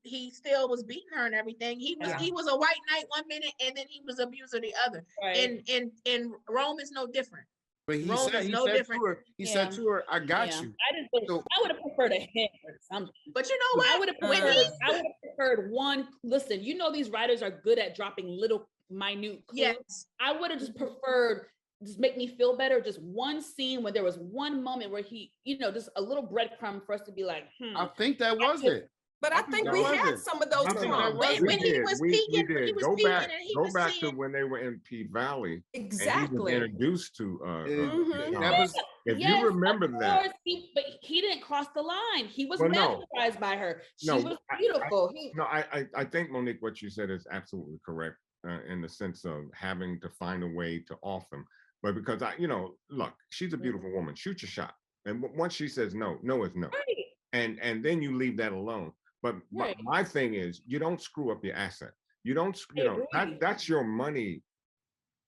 he still was beating her and everything. He was a white knight one minute, and then he was abuser the other. Right. And Rome is no different. But he Rome said, is he no said different. to her, he said Yeah. to her, I got Yeah. you. I would have preferred a hint or something. But you know what? I would have When preferred. he- I would have preferred one. Listen, you know these writers are good at dropping little minute clues. Yes. I would have just preferred, just make me feel better, just one scene where there was one moment where he, just a little breadcrumb for us to be like, I think that was it. But I think we had some of those I think crumbs. When he was peeking, we when he did. was Go peeking back, and he go was back to seeing. when they were in P Valley. And he was Exactly. introduced to Mhm. That was if Yes, you remember of that. course, but he didn't cross the line. He was Well, no. mesmerized by her. She No, was beautiful. I think, Monique, what you said is absolutely correct in the sense of having to find a way to off them. But because look, she's a beautiful woman. Shoot your shot. And once she says no, no is no. Right. And then you leave that alone. But Right. my thing is, you don't screw up your asset. You don't, agree. that's your money.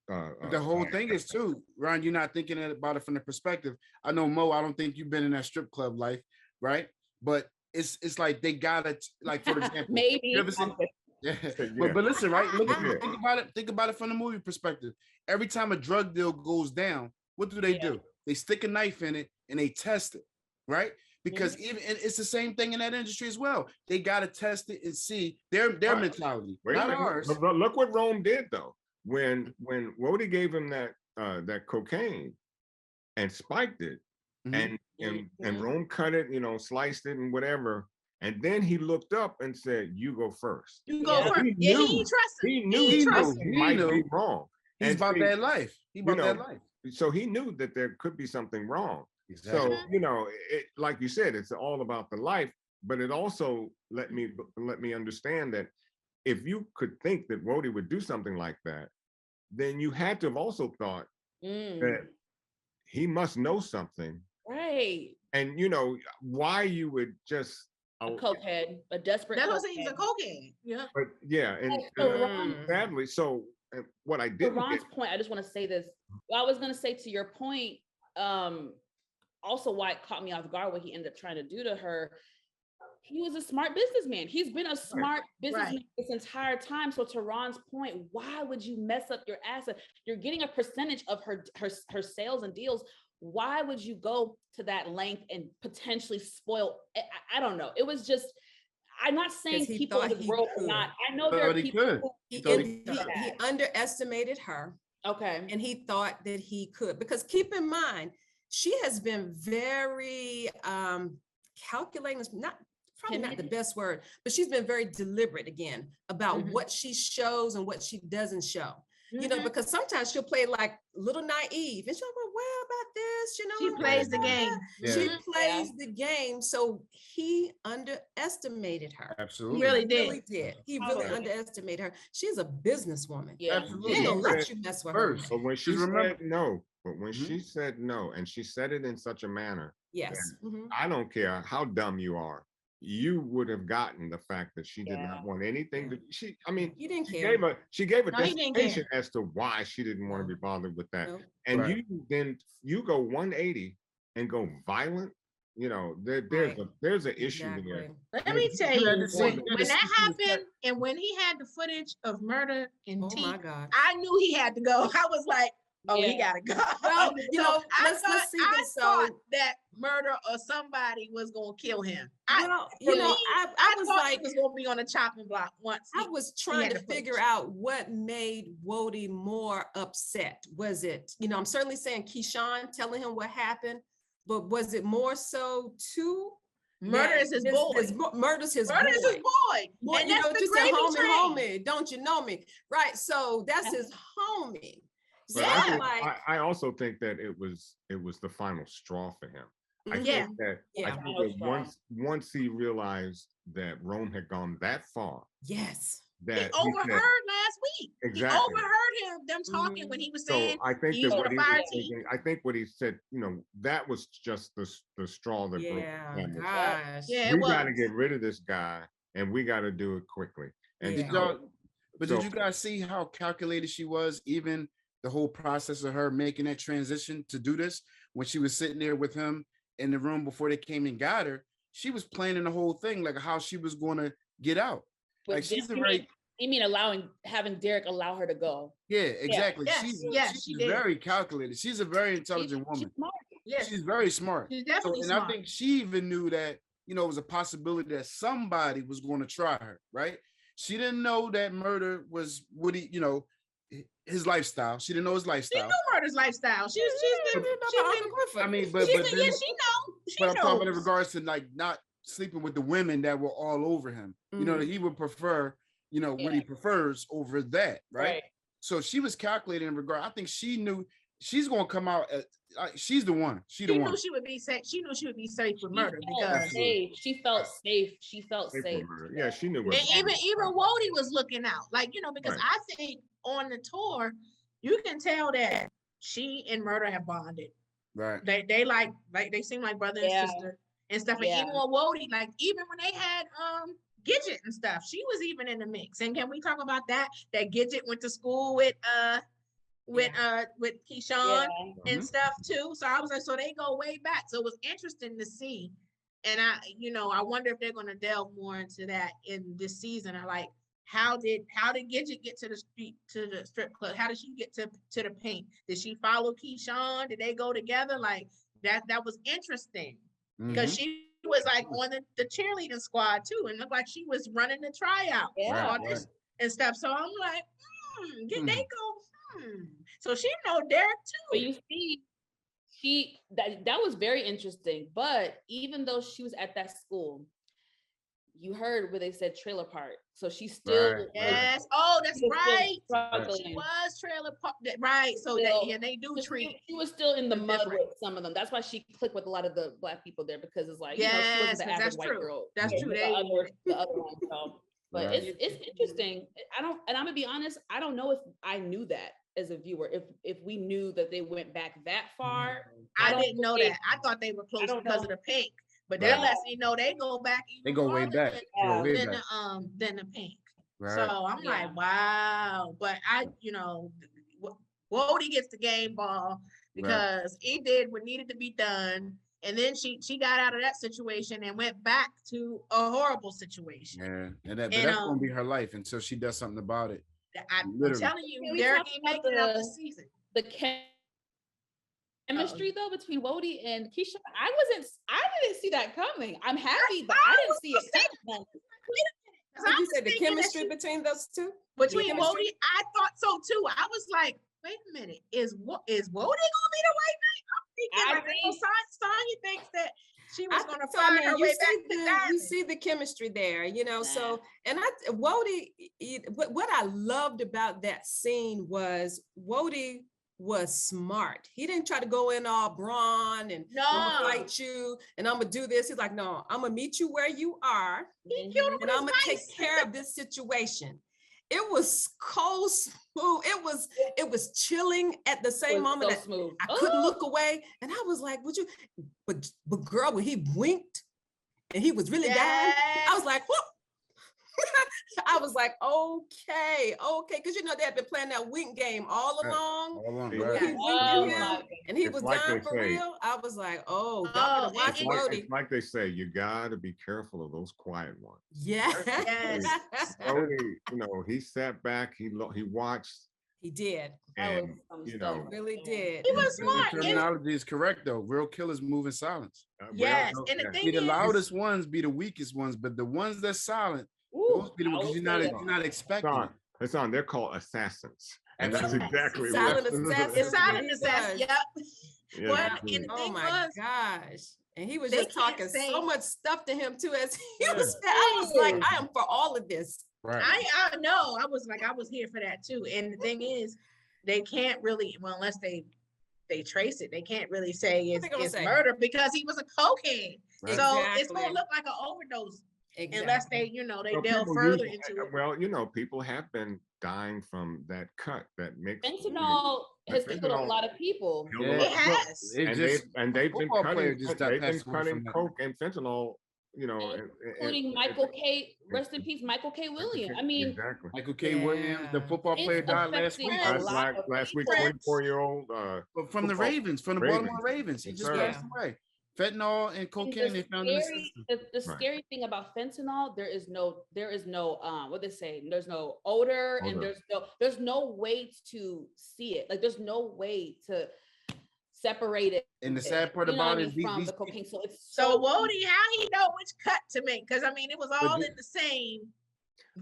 the whole thing is too, Ron, you're not thinking about it from the perspective. I know, Mo, I don't think you've been in that strip club life, right? But it's like they gotta, like, for example, Maybe. you ever seen- yeah. But listen, right? Think about it from the movie perspective. Every time a drug deal goes down, what do? They stick a knife in it and they test it, right? Because even and it's the same thing in that industry as well. They gotta test it and see their mentality, not ours. But look what Rome did though. When Rhodey gave him that cocaine and spiked it, and Rome cut it, sliced it and whatever. And then he looked up and said, "You go first." You go first. He didn't trust him. He knew something might be wrong. He's about that life. He about that life. So he knew that there could be something wrong. Exactly. So like you said, it's all about the life, but it also let me understand that if you could think that Rhodey would do something like that, then you had to have also thought that he must know something, right? And why you would just a cokehead, a desperate. That's what I'm saying. He's a cokehead. Yeah. But yeah, and sadly, so what I did. To Ron's point, I just want to say this. I was going to say to your point. Also, why it caught me off guard what he ended up trying to do to her. He was a smart businessman. He's been a smart businessman this entire time. So to Ron's point, why would you mess up your asset? You're getting a percentage of her sales and deals. Why would you go to that length and potentially spoil? I don't know. It was just, I'm not saying people in the world are not. I know there are people he underestimated her. Okay. And he thought that he could, because keep in mind, she has been very calculating, probably not the best word, but she's been very deliberate again about what she shows and what she doesn't show. Because sometimes she'll play like a little naive and she'll go, well, about this, she plays the game. She plays the game. So he underestimated her. Absolutely. He really did. He really underestimated her. She's a businesswoman. Yeah. Absolutely. She ain't gonna let you mess with her. But when she said no, she said no, and she said it in such a manner. Yes. I don't care how dumb you are. You would have gotten the fact that she did not want anything to. You didn't care. She gave a justification as to why she didn't want to be bothered with that. And you go 180 and go violent. There's an issue there. Let me tell you, when that happened, and when he had the footage of murder and teeth, I knew he had to go. I was like, he gotta go. Well, I thought that murder or somebody was gonna kill him. I was like, he was gonna be on a chopping block once. I was trying to figure out what made Rhodey more upset. Was it, I'm certainly saying Keyshawn telling him what happened, but was it more so too? Murder is his boy. Murder's his boy. Boy, and that's the gravy train. Homie, don't you know me? Right. So that's his homie. But I also think that it was the final straw for him. I think that once he realized that Rome had gone that far. Yes. That he overheard last week. Exactly. He overheard them talking when he was saying. So I think that what he was thinking, I think what he said, that was just the straw that broke the camel's back. We got to get rid of this guy, and we got to do it quickly. And did you guys see how calculated she was? Even the whole process of her making that transition to do this, when she was sitting there with him in the room before they came and got her, she was planning the whole thing, like how she was going to get out. But like she's you mean having Derek allow her to go? Yeah, exactly. Yeah. She's very calculated. She's a very intelligent woman. She's smart. Yes. She's very smart. She's definitely smart. I think she even knew that, it was a possibility that somebody was going to try her, right? She didn't know that murder was Woody, his lifestyle. She didn't know his lifestyle. She knew Murder's lifestyle. She's been. I mean, but she knows. I'm talking in regards to like not sleeping with the women that were all over him. You know, that he would prefer, you know, what he prefers over that, right? So she was calculating in regard. I think she knew she's gonna come out as she's the one. She knew she would be safe. She knew she would be safe with murder because she felt safe. She felt safe. Yeah, she knew. And even Wody was looking out, like, you know, because I think on the tour you can tell that she and Murder have bonded. Right. They like they seem like brother and sister and stuff. And even with Wody, like even when they had Gidget and stuff, she was even in the mix. And can we talk about that? That Gidget went to school with Keyshawn and stuff too. So I was like, so they go way back. So it was interesting to see. And I wonder if they're going to delve more into that in this season. I like, how did Gidget get to the strip club? How did she get to the paint? Did she follow Keyshawn? Did they go together? Like that was interesting because she was like on the cheerleading squad too, and looked like she was running the tryout and stuff. So I'm like, did they go? So she know Derek too. But you see, that was very interesting. But even though she was at that school, you heard where they said trailer park. So she still yes. Oh, that's right. She was trailer park. Right. So they do treat. She was still in the mud with some of them. That's why she clicked with a lot of the Black people there, because it's like, she wasn't the average white girl. That's true. The other one. So, but it's interesting. I'm gonna be honest. I don't know if I knew that as a viewer. If we knew that they went back that far. I didn't know that. I thought they were close because of the pink. But that lets me know they go back. They go way back. Than the pink. Right. So I'm like, wow. But Wody gets the game ball because he did what needed to be done. And then she got out of that situation and went back to a horrible situation. Yeah. And that's gonna be her life until she does something about it. I'm telling you, Derek ain't making it up this season. The chemistry though between Wody and Keyshawn, I didn't see that coming. I'm happy, but I didn't see it coming. Did you say the chemistry between those two? Between Wody, I thought so too. I was like, wait a minute, is Wody gonna be the white knight? I'm thinking Sonya thinks that she was gonna find her way back to that. You see the chemistry there, so, and Wody, what I loved about that scene was Wody was smart. He didn't try to go in all brawn and I'm gonna fight you and I'm gonna do this. He's like, no, I'm gonna meet you where you are and I'm gonna take care of this situation. It was cold smooth. It was chilling at the same moment that I couldn't look away. And I was like, would you? But girl, when he winked and he was really dying, I was like, whoop. I was like, okay, because they had been playing that wink game all along. He winked at him, and he was dying for real. I was like, oh, y'all better watch Wody. It's like they say, you gotta be careful of those quiet ones. Yes. Wody, he sat back, he watched. He did. And he really did. He was smart. The terminology is correct though. Real killers move in silence. Yes, and the thing is, the loudest ones be the weakest ones, but the ones that's silent. Because you're not expecting. It's on. They're called assassons, and that's exactly silent assassin. It's silent assassin. Yep. Yeah, oh my gosh! And he was just talking so much stuff to him too. As he was, I was like, I am for all of this. Right. I know. I was like, I was here for that too. And the thing is, they can't really, unless they trace it, they can't really say it's murder because he was a cokehead. Right. So it's gonna look like an overdose. Exactly. Unless they delve further into it. Well, people have been dying from that cut that makes fentanyl has killed a lot of people. It has. And they've been cutting coke and fentanyl, including Michael K. Rest in peace, Michael K. Williams. I mean, exactly. Michael K. Williams, the football player, died last week. Last week, 24-year-old. From the Ravens, from the Baltimore Ravens. He just passed away. Fentanyl and cocaine they found in the system. The scary thing about fentanyl, there is no what they say, there's no odor. And there's no way to see it. Like there's no way to separate it. And the sad part about it is from the cocaine. So it's so Wody, how he know which cut to make? Because it was all in the same.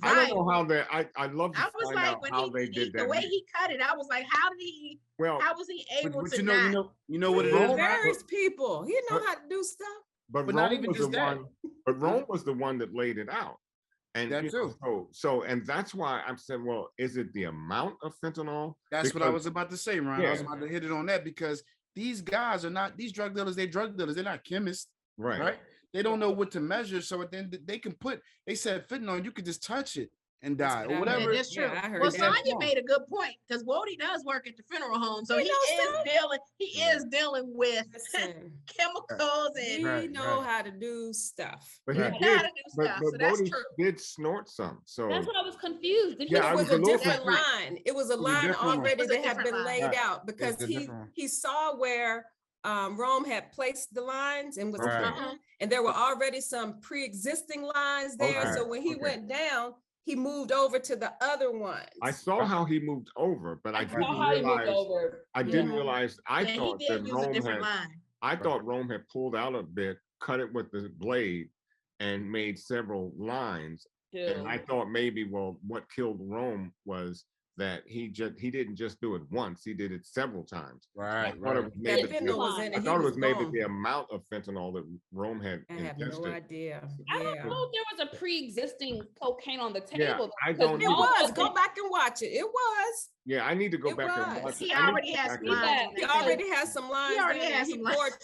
I don't know how they. I love to find out how they did that. The way he cut it, I was like, how did he? Well, how was he able to not? You know what it is? Various people. He know how to do stuff. But not even just that. But Rome was the one that laid it out. And That too. And that's why I'm saying, well, is it the amount of fentanyl? That's what I was about to say, Ron. I was about to hit it on that because these guys are not these drug dealers. They're drug dealers. They're not chemists, right? They don't know what to measure. So then they can put. They said fentanyl. You could just touch it and die or whatever. That's true. I heard Well, that. Sonya made a good point because Wody does work at the funeral home, so he is dealing with chemicals and he know how to do stuff. But he he know did, how to do stuff. So that's Wody true. did snort some. So That's what I was confused. Did he It was a different confused. line. It was a line already that had been laid out because he saw where Rome had placed the lines and was and there were already some pre-existing lines there. So when he went down, he moved over to the other ones. I saw how he moved over, but I didn't realize. I thought that Rome had pulled out a bit, cut it with the blade, and made several lines. And I thought maybe, well, what killed Rome was that he didn't just do it once; he did it several times. Right. I thought it was maybe the amount of fentanyl that Rome had ingested. I have no idea. I don't know if there was a pre-existing cocaine on the table. I don't know. It was. Go back and watch it. It was. Yeah, I need to go back and watch it. He already has some lines. He already has some lines. He already has some lines.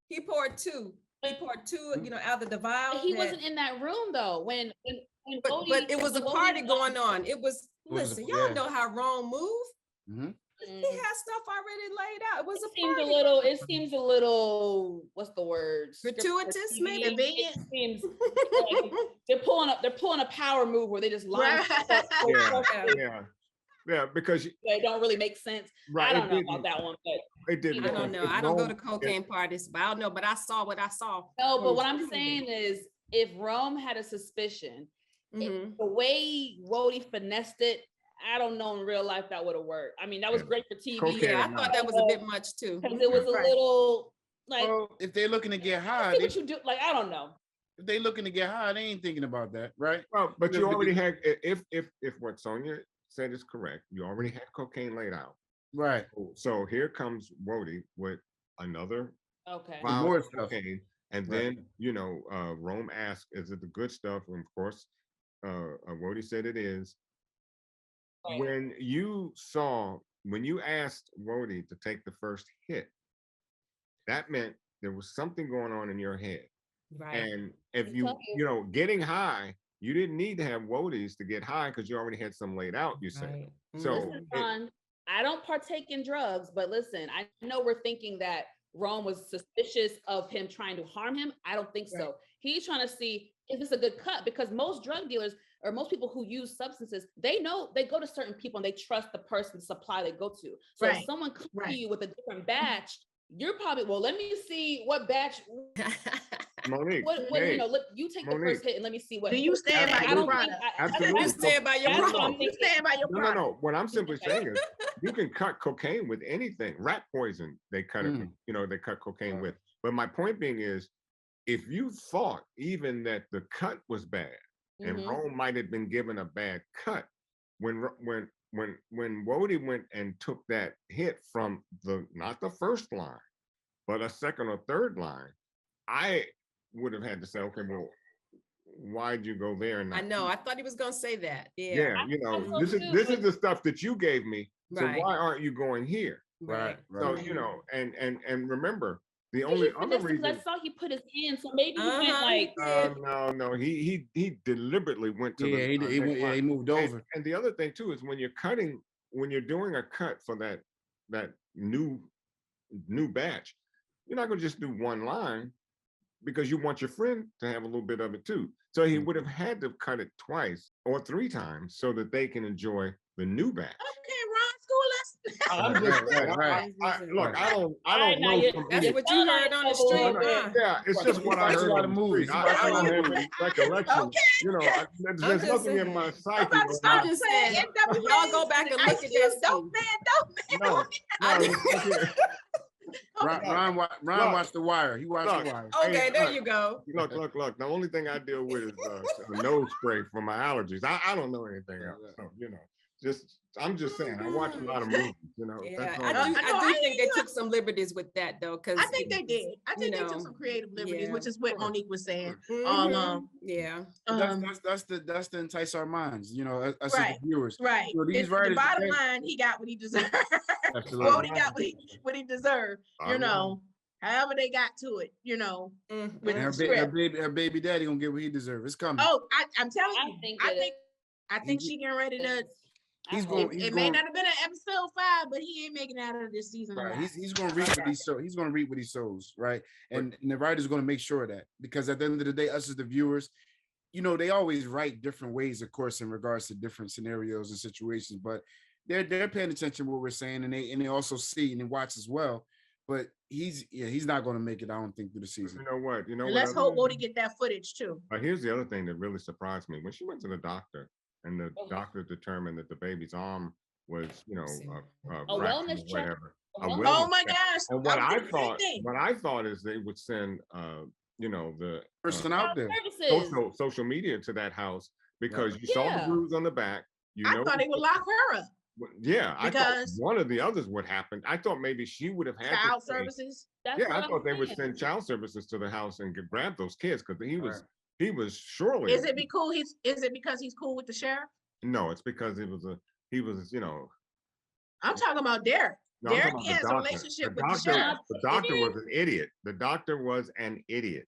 He poured two. Out of the vial. He wasn't in that room though when but it was a party going on. It was. Listen, y'all know how Rome moved. He had stuff already laid out. It was a party. It seems a little. What's the word? Gratuitous, maybe. It seems like they're pulling a power move where they just line up. Yeah, because they don't really make sense. Right, I don't know about that one, but it didn't. I don't know. I don't go to cocaine parties, but I don't know. But I saw what I saw. No, but what I'm saying is, if Rome had a suspicion, the way Wody finessed it, I don't know in real life that would have worked. I mean, that was great for TV. I thought that was a bit much too. Because it was a little like. Well, if they're looking to get high, what you do? Like, I don't know. If they looking to get high, they ain't thinking about that, right? Well, but you already had. If what Sonia said is correct, you already had cocaine laid out. Right. So here comes Wody with another more stuff. Cocaine, and then Rome asked, "Is it the good stuff?" And of course, Wody said it is. Right. When you asked Wody to take the first hit, that meant there was something going on in your head. Right. And if getting high, you didn't need to have Wodies to get high because you already had some laid out, you said. Right. So listen, Ron, I don't partake in drugs, but listen, I know we're thinking that Rome was suspicious of him trying to harm him. I don't think so. He's trying to see, is this a good cut? Because most drug dealers or most people who use substances, they know they go to certain people and they trust the person, the supply they go to. So if someone comes to you with a different batch, you're probably, let me see what batch. Monique, you take the first hit and let me see what. Do you stand by your product? Absolutely. You stand by your product. You stand by your product. No. What I'm simply saying is, you can cut cocaine with anything. Rat poison, they cut it. They cut cocaine with. But my point being is, if you thought even that the cut was bad, and Rome might have been given a bad cut, when Wody went and took that hit from not the first line, but a second or third line, I would have had to say, okay, well, why'd you go there? And I know. I thought he was going to say that. Yeah. This is the stuff that you gave me. So why aren't you going here? Right. So and remember, the only other reason I saw he put his hand, so maybe he went like no, he deliberately went to he moved over. And the other thing too is when you're doing a cut for that new batch, you're not gonna just do one line because you want your friend to have a little bit of it too. So he would have had to cut it twice or three times so that they can enjoy the new batch. Okay, Ron, school us. I'm just right. I don't know. That's what you heard on the street. Yeah, it's just what I heard on the street. I don't have any recollection. Okay. There's nothing in my psyche. I'm just saying, y'all go back and look at that. Don't man. Ron watched The Wire. He watched The Wire. Okay, there you go. Look. The only thing I deal with is the nose spray for my allergies. I don't know anything else. So, I'm just saying, I watch a lot of movies, you know. Yeah, That's all. I I'm- do. I do think they took some liberties with that though, because I think they did. I think they took some creative liberties, which is what Sure. Monique was saying Mm-hmm. all along. Yeah. Um, That's to entice our minds, you know, us as right, the viewers. right. You know, these The writers bottom today- line, he got what he deserved. Absolutely. Well, he got what he deserved. You Bottom know, however they got to it. You know, with And the script. her baby daddy gonna get what he deserves. It's coming. Oh, I'm telling I you, think I think she getting ready to. He's I going. hope- He's It going. may not have been an episode 5, but he ain't making it out of this season. Right. alive. He's going to reap what he sows. He's going to reap what he sows. Right. And the writer's going to make sure of that, because at the end of the day, us as the viewers, you know, they always write different ways, of course, in regards to different scenarios and situations, but they're paying attention to what we're saying, and they also see and they watch as well. But he's not going to make it, I don't think, through the season. You know what? You know And what? let's hope Wody get that footage too. Here's the other thing that really surprised me. When she went to the doctor, and the Oh. doctor determined that the baby's arm was, you know, A fractured wellness or check. whatever. A A wellness- Oh wellness my check. gosh! And what I I was thinking the same thought, thing. what I thought is they would send, you know, the Person out there. Services. social media to that house, because you saw the Yeah. bruise on the back. You I know, thought they would lock her up. yeah, I thought because- one of the others would happen. I thought maybe she would have had Child to stay. services. That's Yeah, what I thought they I'm would saying. send child services to the house and grab those kids, because he was Right. he was surely. Is it because he's cool with the sheriff? No, it's because he was, you know. I'm talking about Derek. No, I'm Derek talking about has the a doctor. relationship The with the doctor, sheriff. the doctor was an idiot. The doctor was an idiot.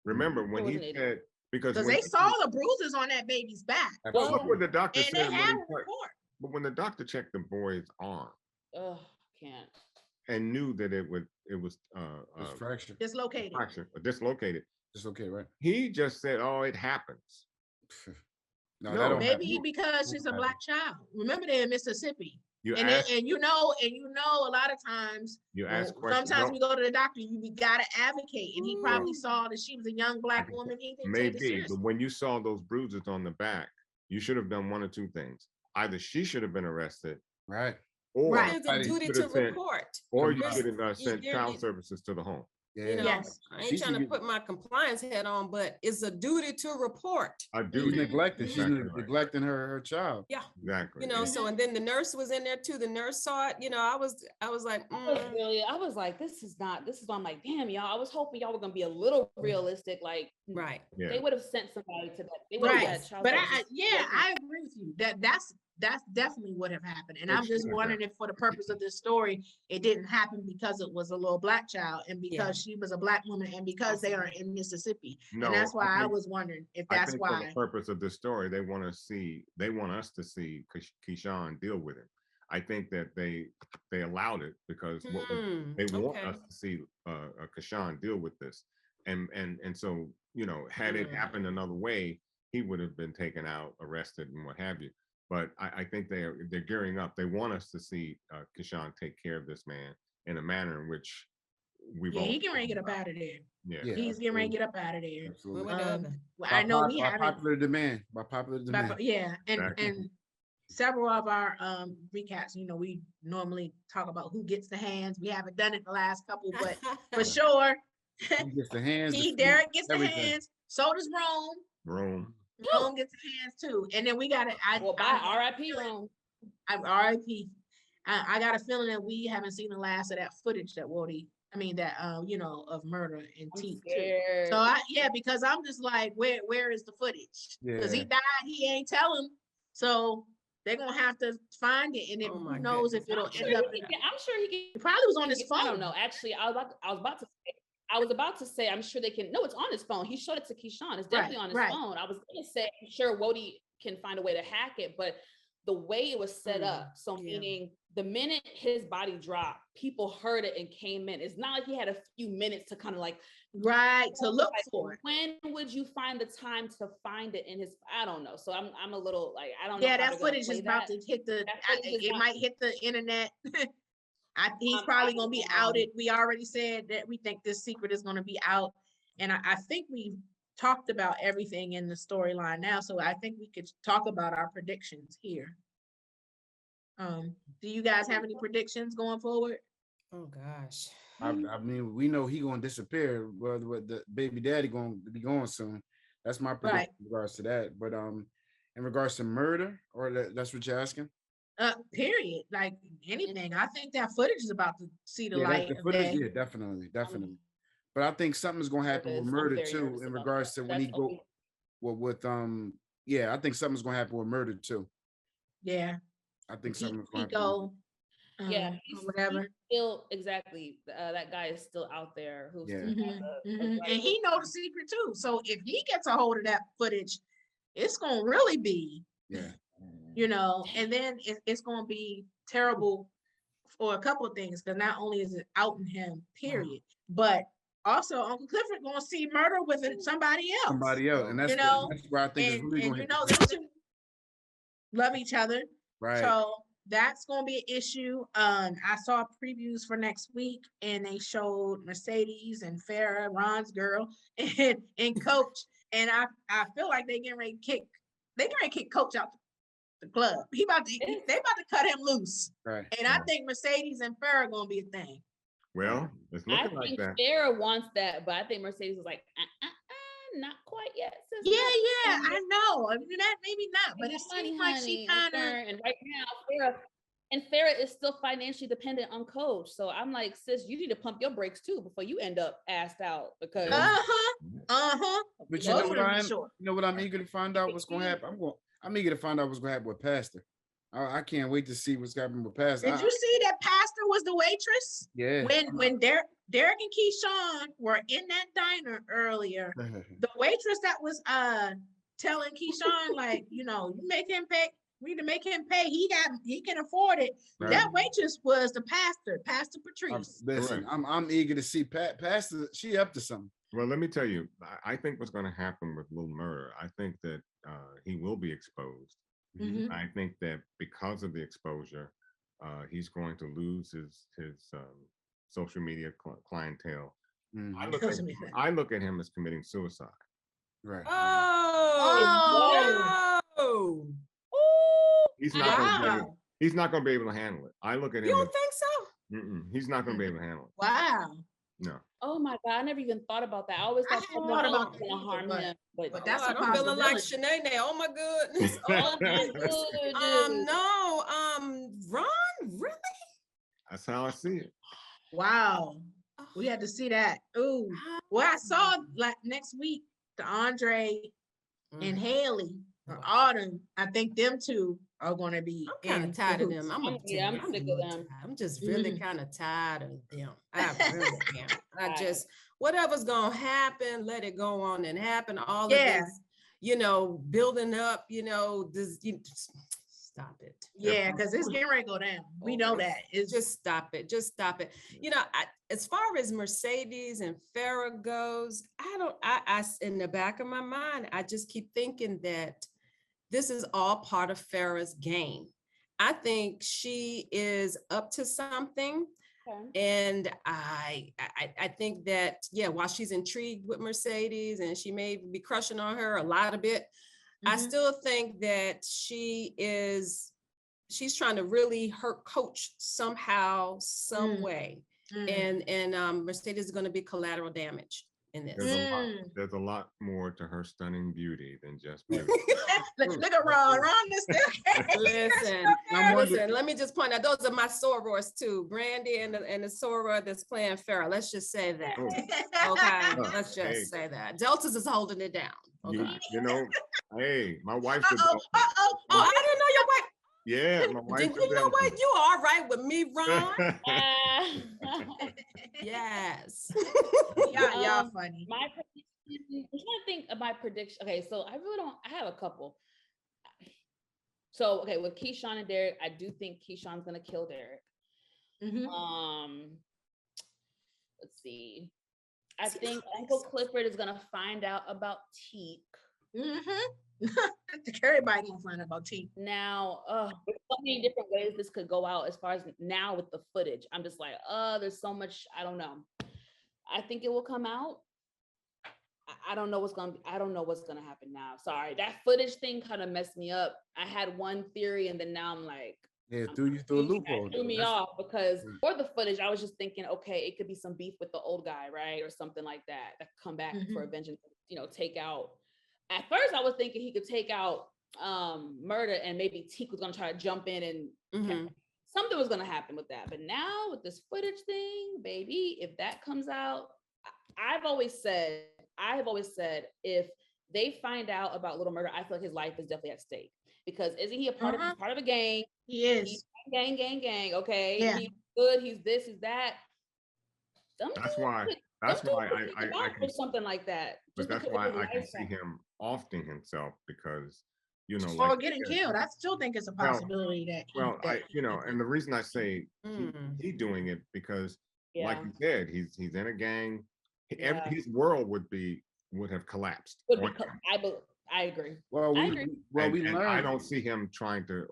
Remember when was he an idiot. said, because Because when they he- saw the bruises on that baby's back. Well, look what the doctor And they said. had a When he, report. but when the doctor checked the boy's arm Ugh, can't. and knew that it was It's fractured. Dislocated. fractured or dislocated, It's okay, right? he just said, "Oh, it happens." No, No. that don't Maybe happen. because she's a black child. Remember, they're in Mississippi. You And ask, you know, a lot of times, you ask questions. sometimes No, we go to the doctor, we gotta advocate. And he probably saw that she was a young black think woman. He didn't take it maybe, seriously. but when you saw those bruises on the back, you should have done one or two things. Either she should have been arrested, Right. or Right. There's a duty should to have sent- report. or you There's- should have sent there- child services to the home. Yeah. You know, Yes. I ain't She trying to should put my compliance head on, but it's a duty to report. I do. She's neglecting. She's Exactly right. neglecting her child. Yeah. Exactly. You know, so and then the nurse was in there too. The nurse saw it. You know, I was like, I was like, this is why I'm like, damn, y'all. I was hoping y'all were gonna be a little realistic. Like, right. Yeah. they would have sent somebody to that. They would have Right. had child But services. I agree with you. That's definitely what have happened. And It I'm just should have wondering if for the purpose of this story, it didn't happen because it was a little black child and because she was a black woman and because they are in Mississippi. No, And that's why I think- was wondering if I that's think for why. the purpose of this story, they want us to see Keyshawn deal with it. I think that they allowed it because they want us to see Keyshawn deal with this, and so, you know, had it happened another way, he would have been taken out, arrested, and what have you. But I think they're gearing up. They want us to see Keyshawn take care of this man in a manner in which we've Yeah, all he can ready to get up out of there. Yeah. He's getting ready to get up out of there. Absolutely. One way or the other. I know we by haven't. popular demand. By popular demand. Yeah, Exactly. and several of our recaps, you know, we normally talk about who gets the hands. We haven't done it the last couple, but for sure, He gets the hands. the feet, Derek gets the everything. hands. So does Rome. Room. Rome gets the hands too. And then we got it. Well, by RIP Rome. RIP. I got a feeling that we haven't seen the last of that footage that Wody. I mean that you know, of murder and I'm teeth too. scared. So because I'm just like, where is the footage? Because he Yeah. died, he ain't telling. So they're gonna have to find it, and Oh my who knows if goodness. it'll end up. I'm sure he can. It probably was on his phone. I don't know. Actually, I was about to say, I'm sure they can. No, it's on his phone. He showed it to Keyshawn. It's definitely on his right. phone. I was gonna say, I'm sure Wody can find a way to hack it, but the way it was set up, so yeah. meaning the minute his body dropped, people heard it and came in. It's not like he had a few minutes to kind of like To look like, for it. when would you find the time to find it in his? I don't know. So I'm a little like, I don't know. Yeah, how that they're gonna footage play is about that. to hit the. That footage is It not- might hit the internet. He's I'm probably out gonna be on- outed. We already said that we think this secret is gonna be out, and I think we've talked about everything in the storyline now. So I think we could talk about our predictions here. Do you guys have any predictions going forward? Oh gosh. I mean, we know he gonna disappear. Well, the baby daddy gonna be going soon. That's my prediction in regards to that. But in regards to murder, or that's what you're asking? Period. Like anything. I think that footage is about to see the Yeah, light the of footage. day. Yeah, definitely. But I think something's gonna happen with I'm murder very too, nervous in about regards that. to when he go with yeah, I think something's gonna happen with murder too. Yeah. I think He, something's he gonna happen. go Yeah, or he's whatever. still exactly. That guy is still out there who Yeah. still has a And right he know the secret too. So if he gets a hold of that footage, it's gonna really be, Yeah. and then it's gonna be terrible for a couple of things, because not only is it outing him, period, but also Uncle Clifford gonna see murder with somebody else. Somebody else, and that's that's where I think it's really and gonna hit. them two love each other. Right. So that's gonna be an issue. I saw previews for next week, and they showed Mercedes and Farrah, Ron's girl, and Coach, and I feel like they getting ready to kick Coach out the club. They about to cut him loose. Right. And I think Mercedes and Farrah gonna be a thing. Well, it's I looking like think that. Farrah wants that, but I think Mercedes was like, not quite yet. Sis, Yeah, I know. I mean, that maybe not, but it seems like she kind of. And right now, Farrah is still financially dependent on Coach. So I'm like, sis, you need to pump your brakes too before you end up assed out, because But you know what I'm eager to find out what's gonna happen. I'm eager to find out what's gonna happen with Pastor. I can't wait to see what's happening with Pastor. Did you see that Pastor was the waitress? Yeah. When Derek and Keyshawn were in that diner earlier, the waitress that was telling Keyshawn, like, you make him pay. We need to make him pay. He can afford it. Right. That waitress was the pastor, Pastor Patrice. Listen, I'm eager to see Pastor. She up to something. Well, let me tell you, I think what's going to happen with Little Murder, I think that he will be exposed. Mm-hmm. I think that because of the exposure, he's going to lose his social media clientele. Mm-hmm. I look at him as committing suicide. Right. Oh. He's not going to be able to handle it. I look at him. You don't think so? He's not going to be able to handle it. Wow. No. Oh my God, I never even thought about that. I always thought about going to harm him, but that's I'm feeling like Shanae. Oh my goodness. Oh my goodness. No, Ron, really? That's how I see it. Wow. We had to see that. Ooh. Well, I saw like next week the Andre and Haley or Autumn. I think them two are going to be. I'm kind of tired of them. I'm sick of them. I'm just really kind of tired of them. I really am. I just, whatever's going to happen, let it go on and happen. All of this, building up, stop it. Yeah, because it's getting ready to go down. We know that. Just stop it. Just stop it. As far as Mercedes and Farrah goes, I in the back of my mind, I just keep thinking that this is all part of Farrah's game. I think she is up to something. Okay. And I think that, while she's intrigued with Mercedes and she may be crushing on her a lot of it, I still think that she's trying to really hurt Coach somehow, some way. And Mercedes is going to be collateral damage in this. There's a lot more to her stunning beauty than just beauty. Look at Ron. Listen, let me just point out, those are my sorors too. Brandy and the soror that's playing Farrah. Let's just say that. Okay, let's just say that. Deltas is holding it down. Okay. Hey, my wife. Oh, I didn't know your wife. Yeah, my wife. You know what? You are all right with me, Ron. Yes. Y'all funny. I'm trying to think of my prediction. Okay, so I have a couple. So, okay, with Keyshawn and Derek, I do think Keyshawn's gonna kill Derek. Let's see. I think Uncle Clifford is gonna find out about Teak. Everybody gonna find out about Teak. Now, there's so many different ways this could go out as far as now with the footage. I'm just like, there's so much, I don't know. I think it will come out. I don't know what's gonna happen now. Sorry, that footage thing kind of messed me up. I had one theory and then now I'm like, threw you through a loophole. Threw me off because for the footage, I was just thinking, okay, it could be some beef with the old guy, right? Or something like that could come back for a vengeance, take out. At first I was thinking he could take out murder, and maybe Teak was gonna try to jump in and something was gonna happen with that. But now with this footage thing, baby, if that comes out, I've always said if they find out about Little Murder, I feel like his life is definitely at stake. Because isn't he a part of he's part of a gang? He is. He's gang. Okay. Yeah. He's good, he's this, he's that. That's why I can something like that. But that's why I can see him offing himself, because or like getting killed. I still think it's a possibility and the reason I say he doing it because like you said, he's in a gang. His world would have collapsed. I agree. Well, we learned. I don't see him trying to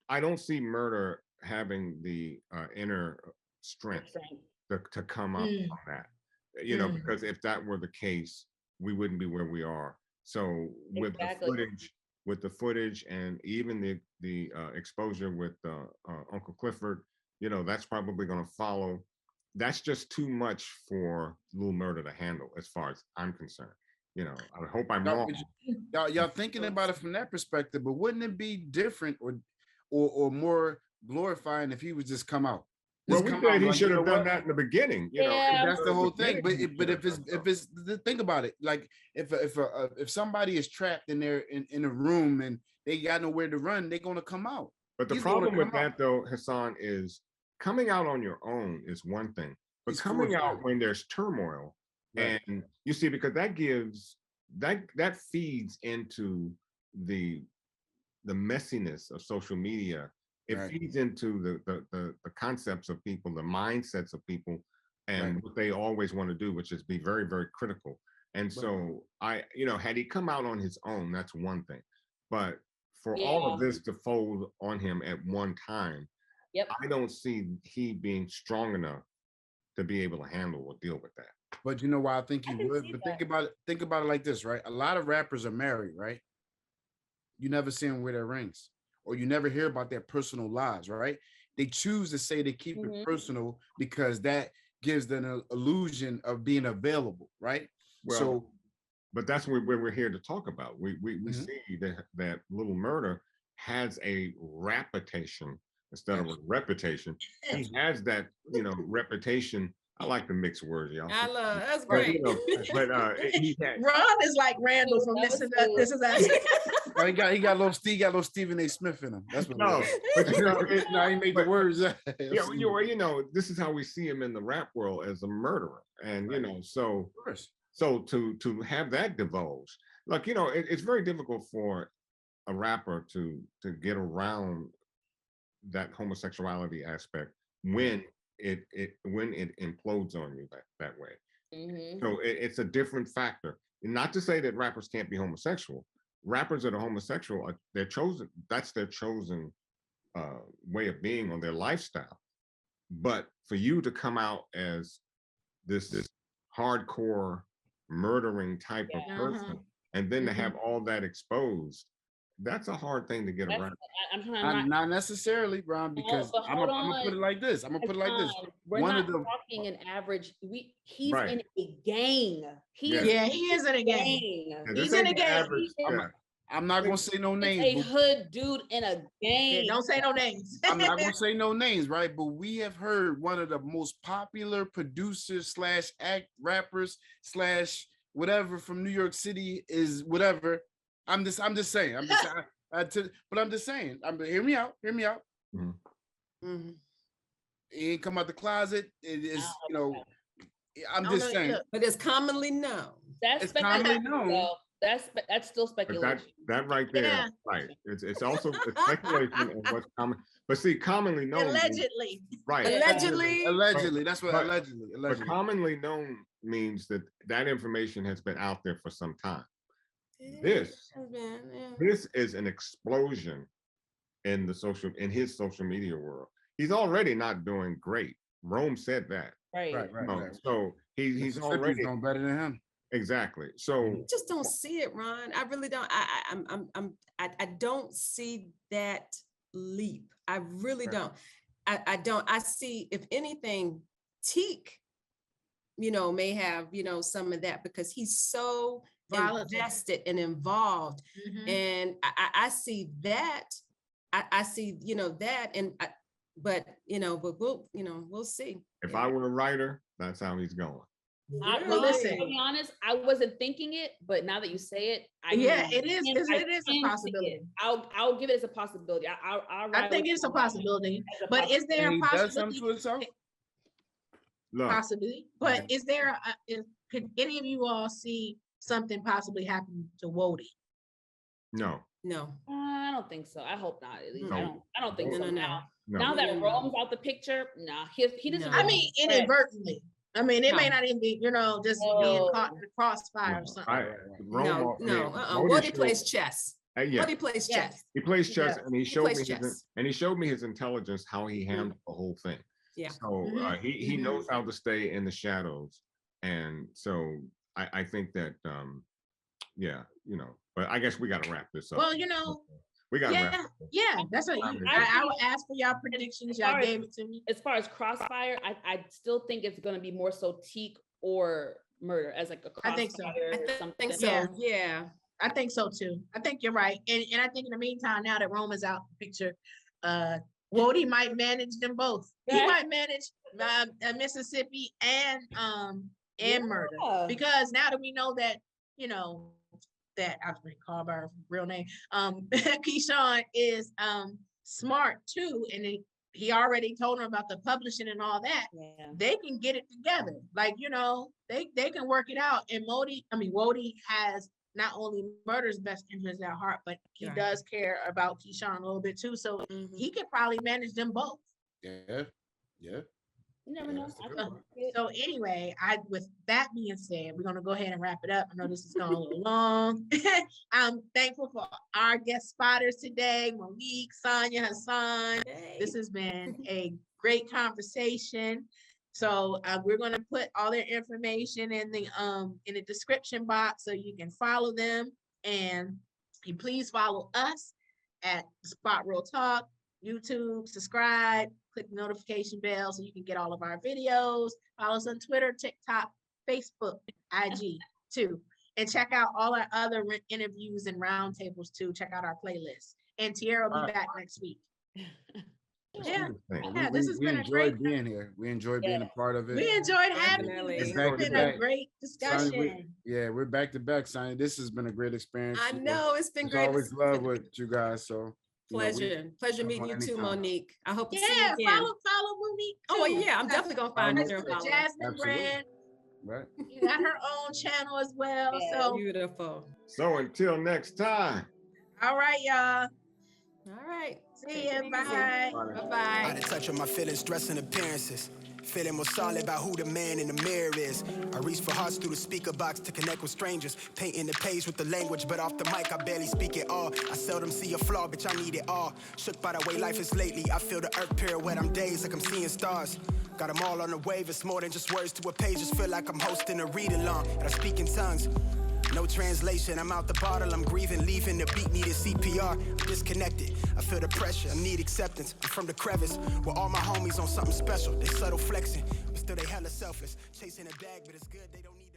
I don't see Murder having the inner strength to come up on that. Because if that were the case, we wouldn't be where we are. So with the footage and even the exposure with Uncle Clifford, that's probably going to follow. That's just too much for Little Murder to handle, as far as I'm concerned. I hope I'm wrong. Y'all thinking about it from that perspective, but wouldn't it be different or more glorifying if he would just come out? Well, we said he should have done that in the beginning. That's the whole thing. But if it's think about it, like if somebody is trapped in there in a room and they got nowhere to run, they're gonna come out. But the problem with that, though, Hassan, is coming out on your own is one thing, but coming out when there's turmoil, and you see, because that gives that feeds into the messiness of social media. It feeds into the concepts of people, the mindsets of people, and what they always want to do, which is be very, very critical. And so had he come out on his own, that's one thing. But for all of this to fold on him at one time, I don't see he being strong enough to be able to handle or deal with that. But you know why I think he would? But think about it like this, right? A lot of rappers are married, right? You never see them wear their rings, or you never hear about their personal lives, right? They choose to say they keep it personal because that gives them an illusion of being available, right? Well, but that's what we're here to talk about. We see that Little Murder has a reputation instead of a reputation. He has that, reputation. I like to mix words, y'all. I love that's great. Ron is like Randall from This Is Us. He got a little Stephen A. Smith in him. That's what. No, but he made the words. This is how we see him in the rap world, as a murderer, and so to have that divulged, like it's very difficult for a rapper to get around that homosexuality aspect when it implodes on you that way. So it's a different factor. Not to say that rappers can't be homosexual. Rappers that are homosexual, that's their chosen way of being, or their lifestyle. But for you to come out as this hardcore murdering type of person, and then to have all that exposed, that's a hard thing to get around. Not necessarily, Ron, because I'm gonna put it like this. We're not talking an average. He's in a gang. He is in a gang. He's in a gang. I'm not gonna say no names. A hood dude in a gang. Don't say no names. I'm not gonna say no names, right? But we have heard one of the most popular producers / act rappers / whatever from New York City is whatever. I'm just saying. But I'm just saying. Hear me out. He ain't come out the closet. It is, I'm just saying. But it's commonly known. It's commonly known. That's still speculation. That right there, right? It's also speculation of what's common. But see, commonly known. Allegedly. Right. Allegedly. That's what allegedly. But commonly known means that information has been out there for some time. This is an explosion in his social media world. He's already not doing great. Rome said that. Right. So he's already doing better than him. Exactly. So I just don't see it, Ron. I really don't. I don't see that leap. I really don't. I don't. I see, if anything, Teak, may have, some of that because he's so Volatile. invested and involved. Mhm. And I see that. I see, that, but we'll see. If I were a writer, that's how he's going. Well, listen. To be honest, I wasn't thinking it, but now that you say it, It is a possibility. I'll give it as a possibility. I think it's a possibility. But is there a And he does something possibility? to himself? Look, Possibly. But is there could any of you all see something possibly happen to Wody? no. I don't think so. I hope not. At least No. I don't think so. No. Now that Rome's out the picture, nah, he doesn't. No. I mean, inadvertently. I mean, it may No. not even be, just being caught in the crossfire or something. No. Wody plays chess. Yeah, Wody plays Yes. chess. he plays chess, Yeah. and he showed me plays his, chess. and he showed me his intelligence, how he handled the whole thing. Yeah. So Mhm. he Mhm. knows how to stay in the shadows, and so I think that but I guess we got to wrap this up. Well, we got to yeah, wrap this up. yeah, that's what I would ask for y'all predictions. Y'all gave it to me. As far as Crossfire, I still think it's going to be more so Teak or Murder as like a Crossfire. I think so. or something. think so. Yeah. I think so too. I think you're right. And I think in the meantime, now that Roman's out the picture, Wody might manage them both. He Yeah. might manage Mississippi and Murder. Yeah. Because now that we know that, that I was going to call by her real name, Keyshawn is smart too. And he already told her about the publishing and all that. Yeah. They can get it together. Like, they can work it out. And Wody has not only Murder's best interest at heart, but he Right. does care about Keyshawn a little bit too. So he could probably manage them both. Yeah. You never Yeah, know. that's a I good think one. it- So anyway, with that being said, we're gonna go ahead and wrap it up. I know this is going a little long. I'm thankful for our guest spotters today, Monique, Sonia, Hassan. This has been a great conversation. So we're going to put all their information in the description box so you can follow them. And you please follow us at Spot Real Talk, YouTube, subscribe, click the notification bell so you can get all of our videos. Follow us on Twitter, TikTok, Facebook, IG too. And check out all our other interviews and roundtables too. Check out our playlist. And Tierra will be back next week. Yeah. Yeah, this has been a great. enjoyed being here. We enjoyed being a part of it. We enjoyed having you. Definitely. This It's has back to been a back. great discussion. We're back to back, Sonny. This has been a great experience. I know it's been It's great. always It's love been with you guys. So pleasure meeting you too, anytime. Monique. I hope to see Yeah, you again. follow Monique. Oh, well, too. yeah, I'm definitely gonna find That's her and the follow. Jasmine Absolutely. brand. right. You got her own channel as well. Yeah. So Beautiful. So until next time. all right, y'all. All right. See Take you. it easy. Bye. Bye-bye. Out of touch with my feelings, dressing appearances. Feeling more solid about who the man in the mirror is. I reach for hearts through the speaker box to connect with strangers. Painting the page with the language, but off the mic I barely speak it all. I seldom see a flaw, bitch, I need it all. Shook by the way life is lately. I feel the earth pirouette, I'm dazed like I'm seeing stars. Got them all on the wave, it's more than just words to a page. Just feel like I'm hosting a read-along, and I speak in tongues. No translation, I'm out the bottle, I'm grieving, leaving the beat, needed CPR. I'm disconnected, I feel the pressure, I need acceptance. I'm from the crevice, where all my homies on something special. They subtle flexing, but still they hella selfless. Chasing a bag, but it's good, they don't need